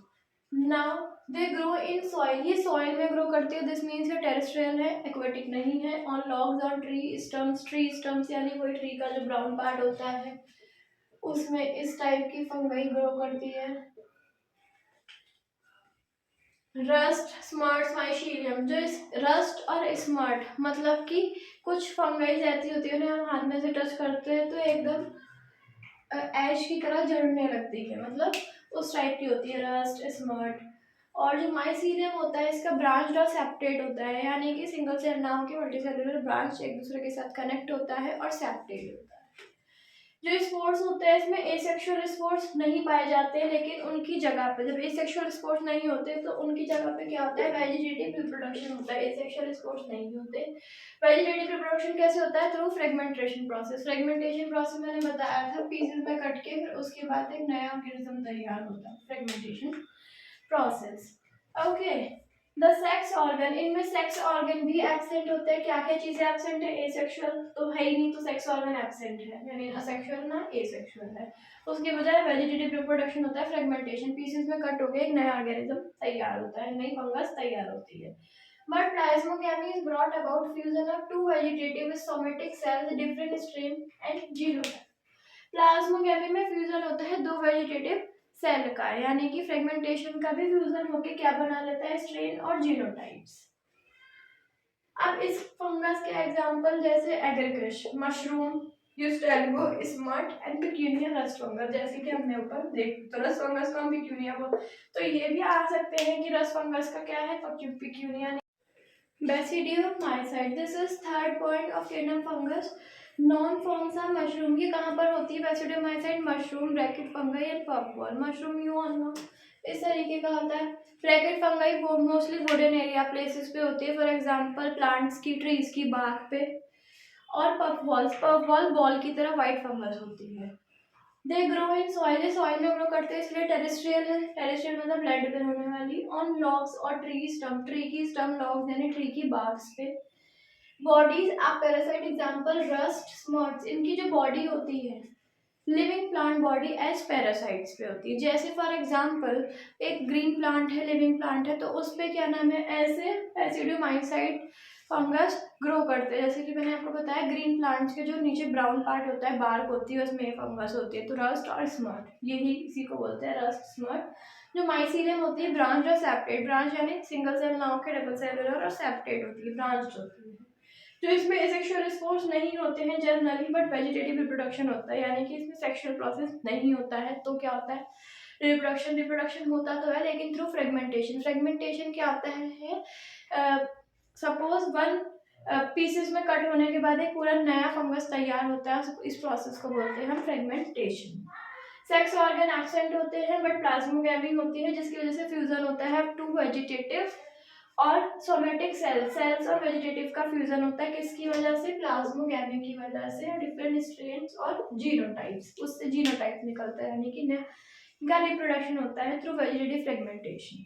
Now they grow in soil, ये सॉइल में ग्रो करती है, दिस मीन्स ये टेरेस्ट्रियल है, एक्वेटिक नहीं है। ऑन लॉग्स और ट्री स्टम्स, ट्री स्टम्स यानी कोई ट्री का जो ब्राउन पार्ट होता है उसमें इस टाइप की फंगाई ग्रो करती है। रस्ट, स्मार्ट, माइशीलियम, जो इस रस्ट और स्मार्ट मतलब कि कुछ फंगाइज ऐसी होती है उन्हें हम हाथ में से टच करते हैं तो एकदम ऐश की तरह झड़ने लगती है, मतलब उस टाइप की होती है रस्ट, स्मार्ट। और जो माइसीलियम होता है इसका ब्रांच और सेप्टेट होता है, यानी कि सिंगल सेल ना होकर मल्टीसेलुलर ब्रांच एक दूसरे के साथ कनेक्ट होता है और सेप्टेट होता है। जो स्पोर्स होते हैं इसमें एसेक्सुअल स्पोर्स नहीं पाए जाते, लेकिन उनकी जगह पे जब एसेक्सुअल स्पोर्स नहीं होते तो उनकी जगह पे क्या होता है, वेजिटेटिव रिप्रोडक्शन होता है। एसेक्सुअल स्पोर्स नहीं होते। वेजिटेटिव रिप्रोडक्शन कैसे होता है, through fragmentation process. Fragmentation process मैंने बताया था, पीसेस में कट के फिर उसके बाद एक नया ऑर्गेनिज्म तैयार होता है, fragmentation process. Okay, the sex organ, इनमें सेक्स ऑर्गन भी एब्सेंट होते हैं। क्या क्या चीजें एब्सेंट है, एसेक्सुअल तो है ही नहीं तो सेक्स ऑर्गन एब्सेंट है, यानी असेक्सुअल ना एसेक्सुअल है। उसके बजाय वेजिटेटिव रिप्रोडक्शन होता है, फ्रेगमेंटेशन, पीसेस में कट होकर एक नया ऑर्गेनिज्म तैयार होता है, नई फंगस तैयार होती है। But plasmogamy is brought about fusion of two vegetative somatic cells, different strain and genotype. Plasmogamy में फ्यूजन होता है दो वेजिटेटिव सेल का, यानी कि फ्रेगमेंटेशन का भी फ्यूजन होके क्या बना लेता है, स्ट्रेन और जीनोटाइप्स। अब इस फंगस के एग्जांपल जैसे agaricus, mushroom, ustilago, smut and puccinia rust fungus, जैसे कि हमने ऊपर देख, तो रस्ट फंगस को हम पिक्यूनिया बोल, तो ये भी आ सकते हैं कि रस्ट फंगस का क्या है, puccinia. Basidiomycete, this is third point of kingdom fungus. Known forms mushroom की कहाँ पर होती है, basidiomycete mushroom, bracket fungi and popcorn. Mushroom you on इस तरीके का होता है। Bracket fungi mostly wooden area places पे होती है, फॉर एग्जांपल प्लांट्स की, ट्रीज की बाग पे। और पफ बॉल की तरह व्हाइट फंगस होती है। दे ग्रो इन सॉइल, ये सॉइल में ग्रो करते हैं इसलिए टेरेस्ट्रियल है। टेरेस्ट्रियल मतलब लैंड पे होने वाली। ऑन लॉग्स और ट्री स्टम्प, ट्री की स्टम्प, लॉग्स यानी ट्री की बाग्स पे। बॉडीज आप पैरासाइट एग्जांपल रस्ट, स्मर्ट्स, इनकी जो बॉडी होती है living plant body as parasites पे होती है। जैसे फॉर एग्जांपल एक ग्रीन प्लांट है, लिविंग प्लांट है, तो उस पे क्या नाम है, ऐसे बेसिडियोमाइसाइट फंगस ग्रो करते हैं। जैसे कि मैंने आपको बताया ग्रीन प्लांट्स के जो नीचे ब्राउन पार्ट होता है, बार्क होती है, उसमें फंगस होती है। तो रस्ट और स्मर्ट, यही इसी को बोलते हैं रस्ट स्मर्ट। जो माइसीलियम होती है ब्रांच और सेप्टेट, ब्रांच यानी सिंगल सेल ना होकर डबल सेलुलर, और सेप्टेट होती है ब्रांच होती है। जो इसमें एसेक्सुअल स्पोर्स नहीं होते हैं जनरली, बट वेजिटेटिव रिप्रोडक्शन होता है, यानी कि इसमें सेक्सुअल प्रोसेस नहीं होता है। तो क्या होता है, रिप्रोडक्शन होता तो है लेकिन थ्रू फ्रेगमेंटेशन। फ्रेगमेंटेशन क्या होता है, सपोज वन पीसेस में कट होने के बाद एक पूरा नया फंगस तैयार होता है, इस प्रोसेस को बोलते हैं हम फ्रेगमेंटेशन। सेक्स ऑर्गन एब्सेंट होते हैं बट प्लाज्मोगैमी होती है, जिसकी वजह से फ्यूजन होता है टू वेजिटेटिव और सोमेटिक सेल्स और वेजिटेटिव का फ्यूजन होता है। किसकी वजह से, प्लाज्मोगैमी की वजह से। डिफरेंट स्ट्रेन्स और जीनोटाइप्स, उससे जीनोटाइप निकलता है, यानी कि इनका रिप्रोडक्शन होता है थ्रू वेजिटेटिव फ्रेगमेंटेशन।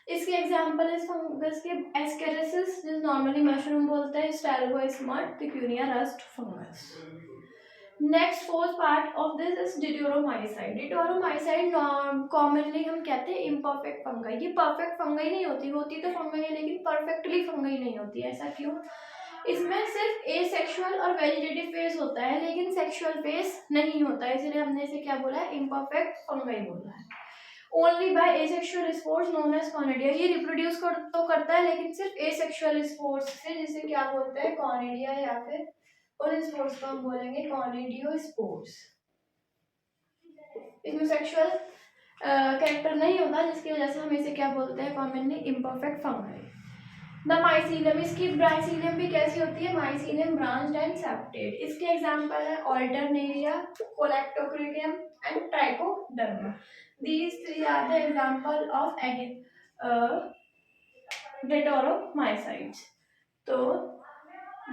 इसके एग्जांपल इस फंगस के एस्केरिसिस, जिस नॉर्मली मशरूम बोलते हैं, ustilago smut, puccinia rust fungus. Next fourth part of this is deuteromycetes. Deuteromycetes commonly हम कहते हैं इम्परफेक्ट फंगाई। ये परफेक्ट फंगाई नहीं होती, होती तो फंगाई है लेकिन परफेक्टली फंगाई नहीं होती। ऐसा क्यों, इसमें सिर्फ एसेक्सुअल और वेजिटेटिव फेज होता है लेकिन सेक्सुअल फेज नहीं होता है, इसलिए हमने इसे क्या बोला है, इम्परफेक्ट फंगाई बोला है। Only by asexual spores known as conidia, ये रिप्रोड्यूस तो करता है लेकिन सिर्फ एसेक्सुअल स्पोर्स से, जिसे क्या बोलते हैं, कॉनिडिया, या फिर उन स्पोर्स को हम बोलेंगे कॉनिडियो स्पोर्स। इसमें सेक्सुअल कैरेक्टर नहीं होता, जिसकी वजह से हम इसे क्या बोलते हैं, commonly imperfect fungi. The mycelium, इसकी ब्राइसीलियम भी कैसी होती है, माइसीलियम ब्रांच्ड एंड सेप्टेड। इसके एग्जांपल है alternaria, colletotrichum and trichoderma. These three are the example of deuteromycetes. तो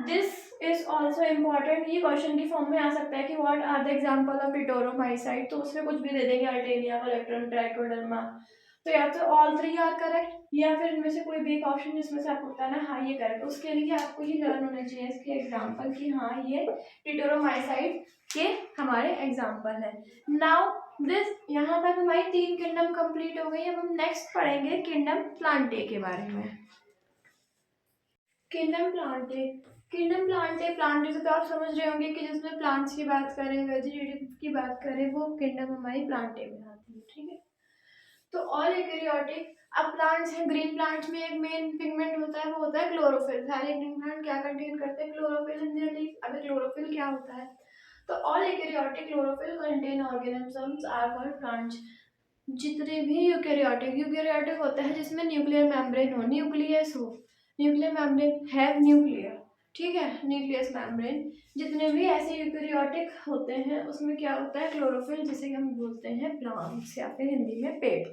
दिस इज ऑल्सो इम्पॉर्टेंट, ये क्वेश्चन की फॉर्म में आ सकता है कि what are the example of deuteromycete, तो उसमें कुछ भी दे देंगे, अल्टेरिया, कोलेक्टोन, ट्राइकोडर्मा। तो या तो ऑल थ्री आर करेक्ट, या फिर इनमें से कोई भी एक ऑप्शन जिसमें से आपको बताना हाँ ये करेक्ट। उसके लिए आपको ये लर्न होना चाहिए इसके एग्जाम्पल कि हाँ ये डिटोरोमाइसाइट के हमारे एग्जाम्पल है। नाउ दिस, यहाँ तक हमारी 3 किंगडम कंप्लीट हो गई। अब हम नेक्स्ट पढ़ेंगे किंगडम प्लांटे के बारे में। किंगडम प्लांटे, किंगडम प्लांटे से तो आप समझ रहे होंगे कि जिसमें प्लांट्स की बात करें, वेजिटेटिव की बात करें, वो किंगडम हमारी प्लांटे में आती है, ठीक है। तो और यूकेरियोटिक, अब प्लांट्स हैं, ग्रीन प्लांट्स में एक मेन पिगमेंट होता है, वो होता है क्लोरोफिल। सारे ग्रीन प्लांट क्या कंटेन करते हैं, क्लोरोफिल इन देयर लीफ। अब क्लोरोफिल क्या होता है, तो all eukaryotic chlorophyll contain organisms are called plants. जितने भी यूकेरियोटिक होते हैं जिसमें न्यूक्लियर मेम्ब्रेन हो, न्यूक्लियस हो, न्यूक्लियर मेम्ब्रेन हैव न्यूक्लियर, ठीक है, न्यूक्लियस मेम्ब्रेन। जितने भी ऐसे यूकेरियोटिक होते हैं उसमें क्या होता है, क्लोरोफिल, जिसे हम बोलते हैं प्लांट्स या फिर हिंदी में पेड़।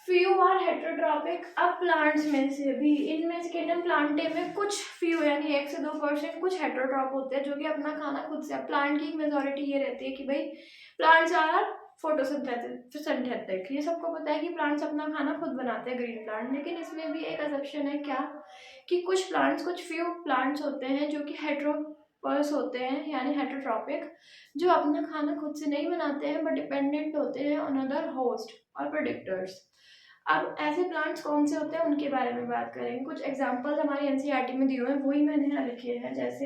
फ्यू आर हेटेरोट्रॉपिक, अब प्लांट्स में से भी, इनमें से किंगडम प्लांटे में कुछ फ्यू यानी 1 से 2% कुछ हेटेरोट्रॉप होते हैं जो कि अपना खाना खुद से। प्लांट की मेजोरिटी ये रहती है कि भाई प्लांट्स आर फोटोसिंथेटिक, ये सबको पता है कि प्लांट्स अपना खाना खुद बनाते हैं, ग्रीन प्लांट। लेकिन इसमें भी एक एक्सेप्शन है, क्या, कि कुछ प्लांट्स, कुछ फ्यू प्लांट्स होते हैं जो कि हेटेरोपर्स होते हैं यानी हेटेरोट्रॉपिक, जो अपना खाना खुद से नहीं बनाते हैं बट डिपेंडेंट होते हैं ऑन अदर होस्ट और प्रेडेटर्स। अब ऐसे प्लांट्स कौन से होते हैं उनके बारे में बात करेंगे। कुछ एग्जांपल्स हमारी एनसीईआरटी में दिए हुए हैं, वही मैंने यहाँ लिखे हैं, जैसे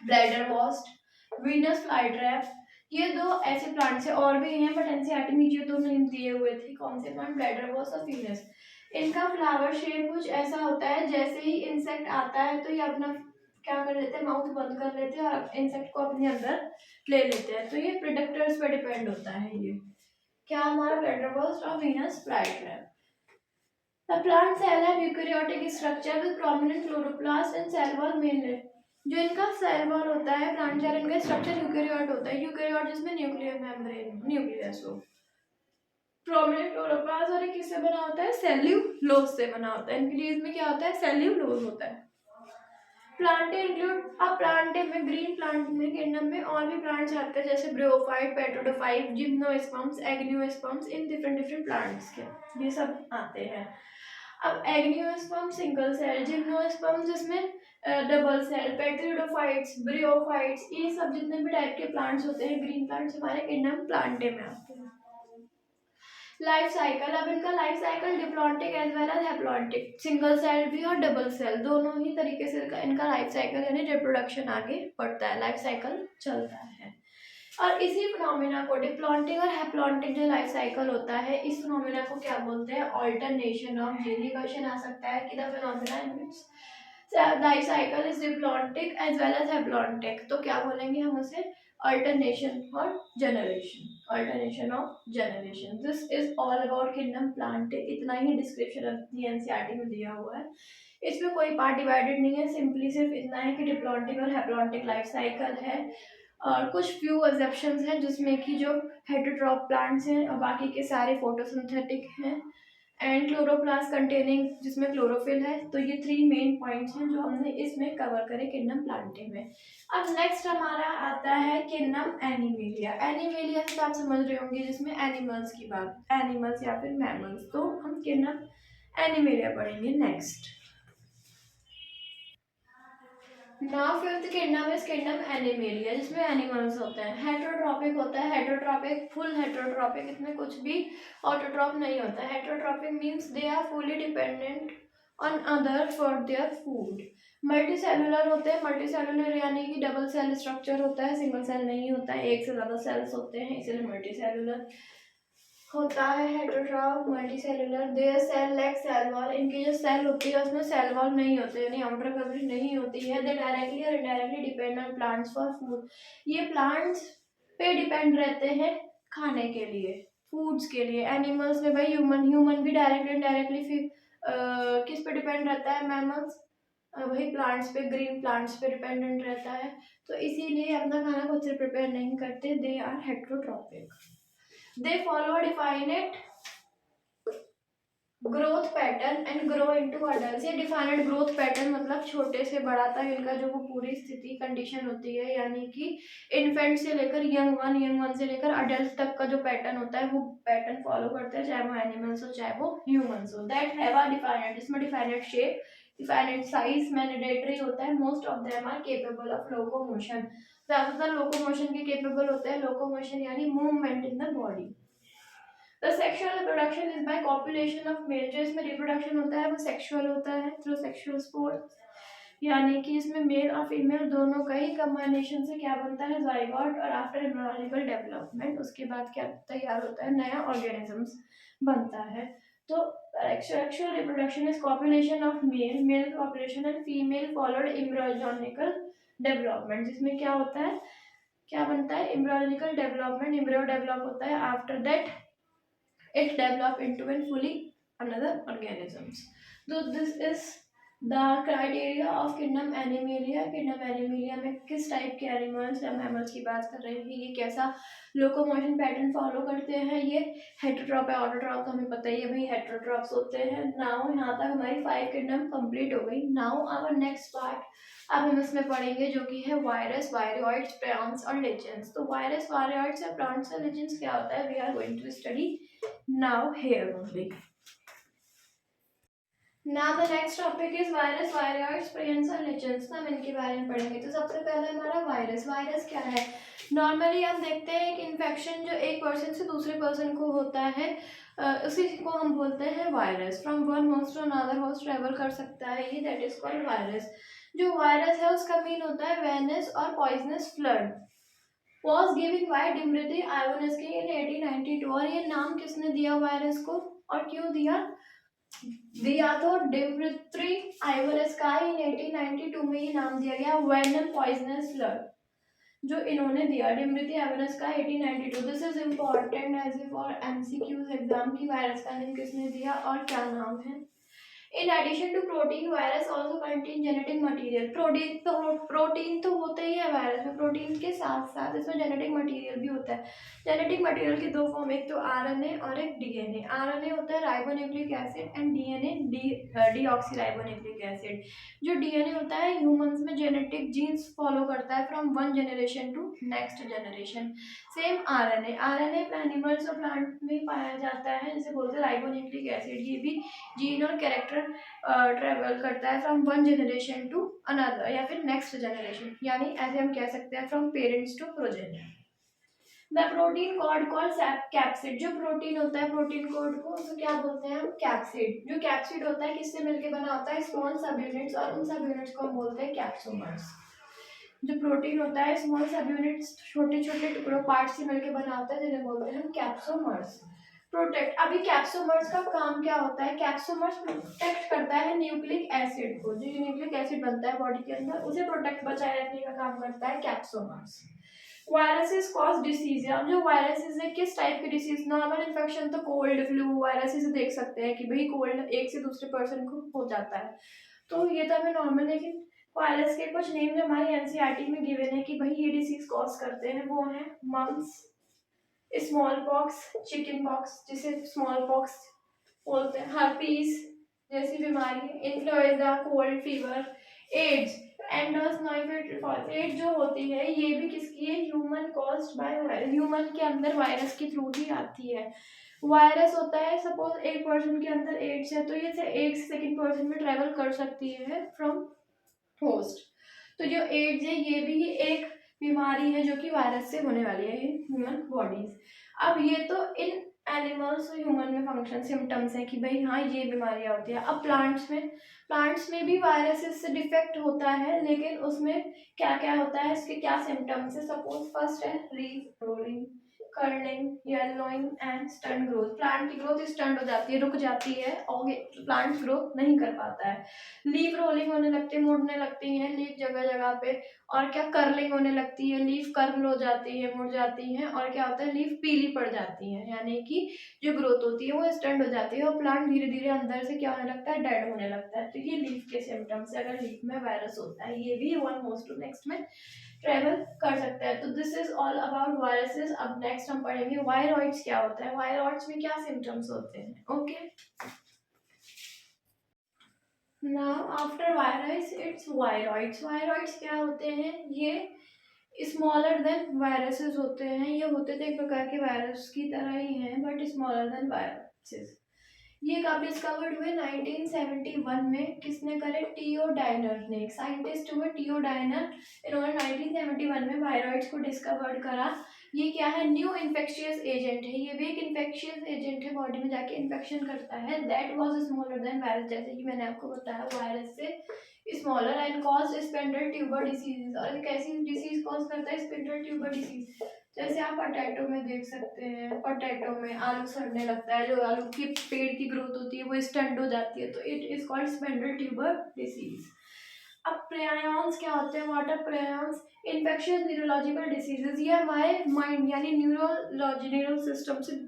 ब्लैडर वॉस्ट, वीनस फ्लाईट्रैप। ये दो ऐसे प्लांट्स हैं, और भी हैं बट एनसीईआरटी में ये दो नेम दिए हुए थे। कौन से प्लांट? ब्लैडर वॉस्ट और वीनस। इनका फ्लावर शेप कुछ ऐसा होता है, जैसे ही इंसेक्ट आता है तो ये अपना क्या कर लेते हैं, माउथ बंद कर लेते हैं और इंसेक्ट को अपने अंदर ले लेते हैं। तो ये प्रेडेक्टर्स पे डिपेंड होता है। ये क्या हमारा ब्लैडर वॉस्ट और Venus flytrap. The plant cell have eukaryotic structure with prominent chloroplast and cell wall mainly. जो इनका सेल वॉल होता है प्लांट सेल, इनका स्ट्रक्चर यूकेरियोट होता है। यूकेरियोट जिसमें न्यूक्लियर मेम्ब्रेन, न्यूक्लियस हो, प्रोमिनेंट क्लोरोप्लास्ट, और ये किससे बना होता है? सेल्यूलोज से बना होता है। इनके लिए इसमें क्या होता है? सेल्यूलोज होता है। प्लांटे इंक्लूड, अब प्लांटे में, ग्रीन प्लांट में, किंगडम में और भी प्लांट्स आते हैं, जैसे ब्रियोफाइट, पेट्रोडोफाइट, जिम्नोस्पर्म्स, एग्नियोस्पर्म्स, इन डिफरेंट डिफरेंट प्लांट्स के ये सब आते हैं। अब एग्नियोस्पर्म सिंगल सेल, जिम्नोस्पर्म जिसमें डबल सेल, पेट्रिडोफाइट्स, ब्रियोफाइट्स, ये सब जितने भी टाइप के प्लांट्स होते हैं ग्रीन प्लांट्स हमारे किंगडम प्लांटे में आते हैं। लाइफ साइकिल, अब इनका life cycle diplontic as well as haplontic, single cell भी और डबल सेल दोनों ही तरीके से इनका लाइफ साइकिल यानी रिप्रोडक्शन आगे बढ़ता है, लाइफ साइकिल चलता है। और इसी फिनोमिना को, डिप्लॉन्टिक और हैप्लॉन्टिक जो लाइफ साइकिल होता है, इस फिनोमिना को क्या बोलते हैं? Alternation of gene. क्वेश्चन आ सकता है कि the phenomena in which life cycle is diplontic as well as haplontic, तो क्या बोलेंगे हम उसे? अल्टरनेशन और generation, alternation of generation. This is all about kingdom plantae. इतना ही डिस्क्रिप्शन अपनी एनसीईआरटी में दिया हुआ है, इसमें कोई पार्ट डिवाइडेड नहीं है, सिंपली सिर्फ इतना है कि डिप्लॉन्टिक और हैप्लॉन्टिक लाइफ साइकिल है, और कुछ फ्यू एक्सेप्शंस हैं जिसमें कि जो हेटेरोट्रॉप प्लांट्स हैं और बाकी के सारे फोटोसिंथेटिक हैं, एंड क्लोरोप्लास्ट कंटेनिंग जिसमें क्लोरोफिल है। तो ये 3 मेन पॉइंट्स हैं जो हमने इसमें कवर करे किंगडम प्लांटे में। अब नेक्स्ट हमारा आता है किंगडम एनिमेलिया। एनिमेलिया से आप समझ रहे होंगे जिसमें एनिमल्स की बात, एनिमल्स या फिर मैमल्स, तो हम किंगडम एनिमेलिया पढ़ेंगे next. Now fifth kingdom is kingdom animalia, जिसमें एनिमल्स होते हैं। हेटरोट्रॉपिक होता है, हेटरोट्रॉपिक, फुल हेटरोट्रॉपिक, इसमें कुछ भी ऑटोट्रॉप नहीं होता है। Heterotrophic means they are fully dependent on other for their food. Multi cellular होते हैं, मल्टी सेलुलर यानी कि डबल सेल स्ट्रक्चर होता है, सिंगल सेल नहीं होता है, एक से ज़्यादा सेल्स होते हैं, इसलिए मल्टी सेलुलर होता है। Heterotroph, multicellular, their cell lack cell wall, इनकी जो सेल होती है उसमें सेल वॉल नहीं होते, यानी आउटर कवरेज नहीं होती है। दे डायरेक्टली और indirectly depend on plants for food, ये प्लांट्स पे डिपेंड रहते हैं खाने के लिए, फूड्स के लिए। एनिमल्स में भाई ह्यूमन, ह्यूमन भी डायरेक्टली इनडायरेक्टली फिर किस पे डिपेंड रहता है? मैमल्स, वही प्लांट्स पे, ग्रीन प्लांट्स पे डिपेंडेंट रहता है, तो इसीलिए अपना खाना खुद से प्रिपेयर नहीं करते, they are heterotrophic. They follow a definite growth pattern and grow into adult. ये डिफाइनेड ग्रोथ पैटर्न मतलब छोटे से बड़ा तक इनका जो वो पूरी स्थिति कंडीशन होती है, यानी कि इन्फेंट से लेकर यंग वन से लेकर अडल्ट तक का जो पैटर्न होता है वो पैटर्न फॉलो करते हैं, चाहे वो एनिमल्स हो चाहे वो ह्यूमंस हो। दैट हैव अ डिफाइनेड, इसमें defined shape, defined size, mandatory होता है। Most of them are capable of locomotion, ज्यादातर लोकोमोशन के केपेबल होते हैं। लोकोमोशन यानी movement in the body. The sexual reproduction is by copulation of male, जो इसमें रिप्रोडक्शन होता है वो सेक्सुअल होता है थ्रू सेक्सुअल स्पोर्स, यानी कि इसमें मेल और फीमेल दोनों का ही कंबाइनेशन से क्या बनता है? जाइगोट, और आफ्टर एम्ब्रियोनिकल डेवलपमेंट उसके बाद क्या तैयार होता है? नया ऑर्गेनिजम्स बनता है। तो sexual reproduction is copulation of male, male population and female followed embryonical development, जिसमें क्या होता है, क्या बनता है? एम्ब्रियोनिकल डेवलपमेंट, एम्ब्रियो डेवलप होता है, after that it develop into and fully another organisms. So this is the criteria of kingdom animalia. kingdom animalia में किस टाइप के एनिमल्स या मैमल्स की बात कर रहे हैं, ये कैसा लोकोमोशन पैटर्न फॉलो करते हैं, ये हेटरोट्रॉप है, ऑटोट्रॉप तो हमें पता ही है भाई, हेटरोट्रॉप्स होते हैं। नाउ यहाँ तक हमारी 5 किंगडम कंप्लीट हो गई। नाउ आवर नेक्स्ट पार्ट, अब हम इसमें पढ़ेंगे जो कि है वायरस, वायरॉइड्स, प्लांट्स और लेजेंड्स। तो वायरस, वायरॉइड्स या प्लांट्स और लेजेंड्स क्या होता है, we are going to study now here only. Now the next topic is virus, viroids, prions और लेजेंड्स। हम इनके बारे में पढ़ेंगे। तो सबसे पहले हमारा वायरस। वायरस क्या है? नॉर्मली हम देखते हैं कि इन्फेक्शन जो एक पर्सन से दूसरे पर्सन को होता है उसी को हम बोलते हैं virus. From one host to another host travel कर सकता है ये, दैट इज कॉल्ड वायरस। जो वायरस है उसका मीन होता है वेनस और poisonous fluid. Was given by Dmitri Ivanovsky in 1892। और ये नाम किसने दिया वायरस को और क्यों दिया तो डिम्रित्री आइवरस्काई इन 1892 में ये नाम दिया गया वेनम पॉइजनस फ्लड जो इन्होंने दिया, Dmitri Ivanovsky 1892। This is important as a for MCQs exam की वायरस का नेम किसने दिया और क्या नाम है। In addition to protein, virus also contain genetic material. Protein तो होते ही है वायरस में, प्रोटीन के साथ साथ इसमें जेनेटिक मटेरियल भी होता है। जेनेटिक मटेरियल की दो फॉर्म, एक तो आरएनए और एक डीएनए। आरएनए होता है ribonucleic acid and DNA deoxyribonucleic acid. जो डीएनए होता है ह्यूमंस में जेनेटिक जीन्स फॉलो करता है from one generation to next generation. Same RNA, RNA animals और प्लांट में पाया जाता है, जिसे बोलते हैं राइबोन्यूक्लिक एसिड। ये भी जीन और कैरेक्टर ट्रेवल करता है from one generation to another या फिर नेक्स्ट जनरेशन, यानी ऐसे हम कह सकते हैं from parents to progeny. The protein coat called capsid. जो प्रोटीन होता है प्रोटीन कोड को उसे क्या बोलते हैं हम? कैप्सिड। जो कैप्सिड होता है किससे मिलकर बना होता है? स्मॉल सब यूनिट्स, और उन सब यूनिट्स को हम बोलते हैं कैप्सोमर्स। जो प्रोटीन होता है स्मॉल सब यूनिट्स, छोटे छोटे टुकड़ों पार्ट से मिलकर बना होता है, जिन्हें बोलते हैं हम कैप्सोमर्स। प्रोटेक्ट। अभी कैप्सोमर्स का काम क्या होता है? कैप्सोमर्स प्रोटेक्ट करता है न्यूक्लिक एसिड को। जो न्यूक्लिक एसिड बनता है बॉडी के अंदर उसे प्रोटेक्ट बचाए रखने का काम करता है कैप्सोमर्स। Viruses cause disease. अब जो वायरसेस है किस टाइप के डिसीज? नॉर्मल इन्फेक्शन तो कोल्ड फ्लू वायरसेस देख सकते हैं कि भाई कोल्ड एक से दूसरे पर्सन को हो जाता है, तो ये तो हमें नॉर्मल। लेकिन वायरस के कुछ नेम जो हमारी एनसीईआरटी में गिवन है कि भाई ये डिसीज कॉज करते हैं, वो है mumps, small pox, chicken pox जिसे स्मॉल पॉक्स बोलते हैं, हर्पीस जैसी बीमारी, इन्फ्लुएंजा, कोल्ड फीवर, एड्स, एंडोस्नाइफिड जो होती है ये भी किसकी है? Human caused by virus. Human के अंदर वायरस के थ्रू ही आती है। वायरस होता है, सपोज एक पर्सन के अंदर एड्स है तो ये एक से सेकंड पर्सन में ट्रेवल कर सकती है फ्रॉम होस्ट। तो जो एड्स है ये भी एक बीमारी है जो कि वायरस से होने वाली है ह्यूमन बॉडीज। अब ये तो इन एनिमल्स और ह्यूमन में फंक्शन सिम्टम्स है कि भाई हाँ ये बीमारियां होती है। अब प्लांट्स में भी वायरसेस से डिफेक्ट होता है, लेकिन उसमें क्या क्या होता है, इसके क्या सिम्टम्स है? सपोज फर्स्ट है leaf rolling, curling, yellowing and stunt growth. Plant की ग्रोथ स्टंट हो जाती है, रुक जाती है और प्लांट ग्रोथ नहीं कर पाता है। लीफ रोलिंग होने लगती है, मुड़ने लगती है लीफ जगह जगह पे। और क्या? कर्लिंग होने लगती है, लीफ कर्ल हो जाती है, मुड़ जाती है। और क्या होता है? लीफ पीली पड़ जाती है, यानी कि जो ग्रोथ होती है वो स्टंट हो जाती है और प्लांट धीरे धीरे अंदर से क्या होने लगता है? डेड होने लगता है। तो ये लीफ के सिम्टम्स है अगर लीफ में वायरस होता है। ये भी वन होस्ट टू नेक्स्ट में ट्रेवल कर सकता है। तो this is all about viruses. अब नेक्स्ट हम पढ़ेंगे वायरॉइड्स क्या होता है, वायरॉइड्स में क्या सिम्टम्स होते हैं। Okay, now after virus it's viroids. Viroids क्या होते हैं? ये स्मॉलर देन वायरसेस होते हैं। ये होते थे एक प्रकार के वायरस की तरह ही हैं बट स्मॉलर देन वायरसेस। ये कब डिस्कवर्ड हुए? 1971 में। किसने करे? टीओ डायनर ने, एक साइंटिस्ट हुए टीओ डायनर। इन्होंने 1971 में वायरॉइड्स को डिस्कवर्ड करा। ये क्या है? न्यू इन्फेक्शियस एजेंट है। ये भी एक इन्फेक्शियस एजेंट है, बॉडी में जाके इन्फेक्शन करता है। That was smaller than virus, जैसे कि मैंने आपको बताया वायरस से smaller, and cause spindle tuber disease. और कैसी डिसीज कॉज करता है? Spindle tuber disease. जैसे आप पोटैटो में देख सकते हैं, पोटैटो में आलू सड़ने लगता है, जो आलू की पेड़ की ग्रोथ होती है वो स्टंट हो जाती है, तो it is called spindle tuber disease. अब प्रेयॉन्स क्या होते हैं? What are prions infectious neurological diseases. ये हमारे माइंड यानी न्यूरल सिस्टम से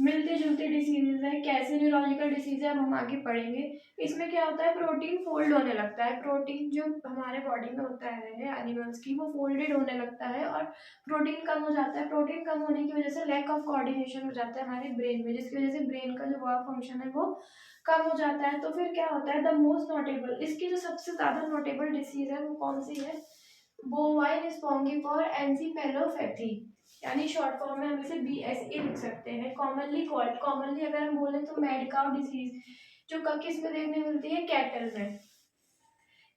मिलते जुलते डिसीजेज हैं। कैसे न्यूरोलॉजिकल डिसीज है अब हम आगे पढ़ेंगे। इसमें क्या होता है? प्रोटीन फोल्ड होने लगता है। प्रोटीन जो हमारे बॉडी में होता है एनिमल्स की, वो फोल्डेड होने लगता है और प्रोटीन कम हो जाता है। प्रोटीन कम होने की वजह से लैक ऑफ कोऑर्डिनेशन हो जाता है हमारे ब्रेन में, जिसकी वजह से ब्रेन का जो वर्क फंक्शन है वो कम हो जाता है। तो फिर क्या होता है? द मोस्ट नोटेबल, इसकी जो सबसे ज्यादा नोटेबल डिसीज है वो कौन सी है? बोवाइन स्पॉन्गिफॉर एंसिफेलोपैथी, यानी शॉर्ट फॉर्म में हम इसे BSA लिख सकते हैं। कॉमनली अगर हम बोले तो मैड काउ डिसीज, जो किस में देखने मिलती है, कैटल में।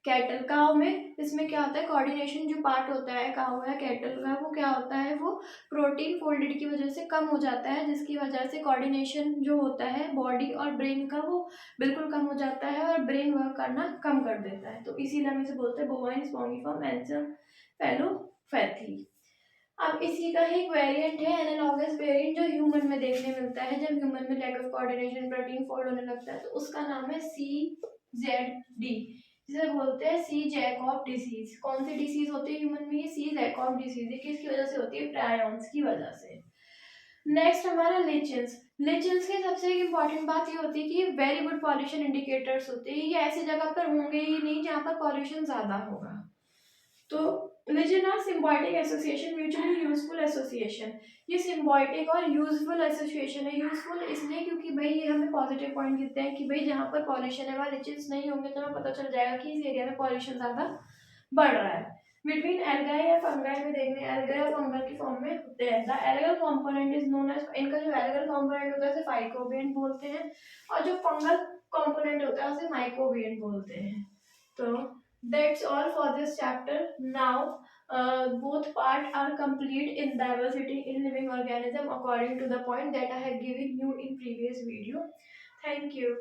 कैटल काउ में इसमें क्या होता है, कोऑर्डिनेशन जो पार्ट होता है काउ या कैटल का, वो क्या होता है, वो प्रोटीन फोल्डेड की वजह से कम हो जाता है, जिसकी वजह से कोऑर्डिनेशन जो होता है बॉडी और ब्रेन का वो बिल्कुल कम हो जाता है और ब्रेन वर्क करना कम कर देता है। तो इसीलिए हम इसे बोलते हैं बोवाइन स्पॉन्गिफॉर्म एंसेफेलोपैथी। अब इसी का ही एक वेरिएंट है एनालॉगस वेरिएंट, जो ह्यूमन में देखने मिलता है। जब ह्यूमन में lack of coordination, protein fold होने लगता है, तो उसका नाम है CZD, जिसे बोलते हैं सी जैकॉब डिसीज। कौन सी डिसीज होती है ह्यूमन में, ये सी जैकॉब डिसीज है। किसकी वजह से होती है, प्रायॉन्स की वजह से। नेक्स्ट हमारा लिचेंस। लिचेंस की सबसे इंपॉर्टेंट बात ये होती है कि वेरी गुड पॉल्यूशन इंडिकेटर्स होते हैं। ये ऐसी जगह पर होंगे ही नहीं जहाँ पर पॉल्यूशन ज्यादा होगा। तो lichens are symbiotic association, mutually useful association. ये सिम्बायोटिक और यूजफुल एसोसिएशन है। यूजफुल इसलिए क्योंकि भाई ये हमें पॉजिटिव पॉइंट देते हैं कि भाई जहाँ पर पॉल्यूशन है वहाँ लिचन्स नहीं होंगे, तो हमें पता चल जाएगा कि इस एरिया में पॉल्यूशन ज़्यादा बढ़ रहा है। बिटवीन एल्गाई या फंगाई में देखने, एल्गाई और फंगल की फॉर्म में होते हैं। The algal component is known as, इनका जो एल्गल कंपोनेंट होता है उसे फाइकोबियन बोलते हैं, और जो फंगल कंपोनेंट होता है उसे माइकोबियन बोलते हैं। तो that's all for this chapter. Now, both parts are complete in diversity in living organism according to the point that I have given you in previous video. Thank you.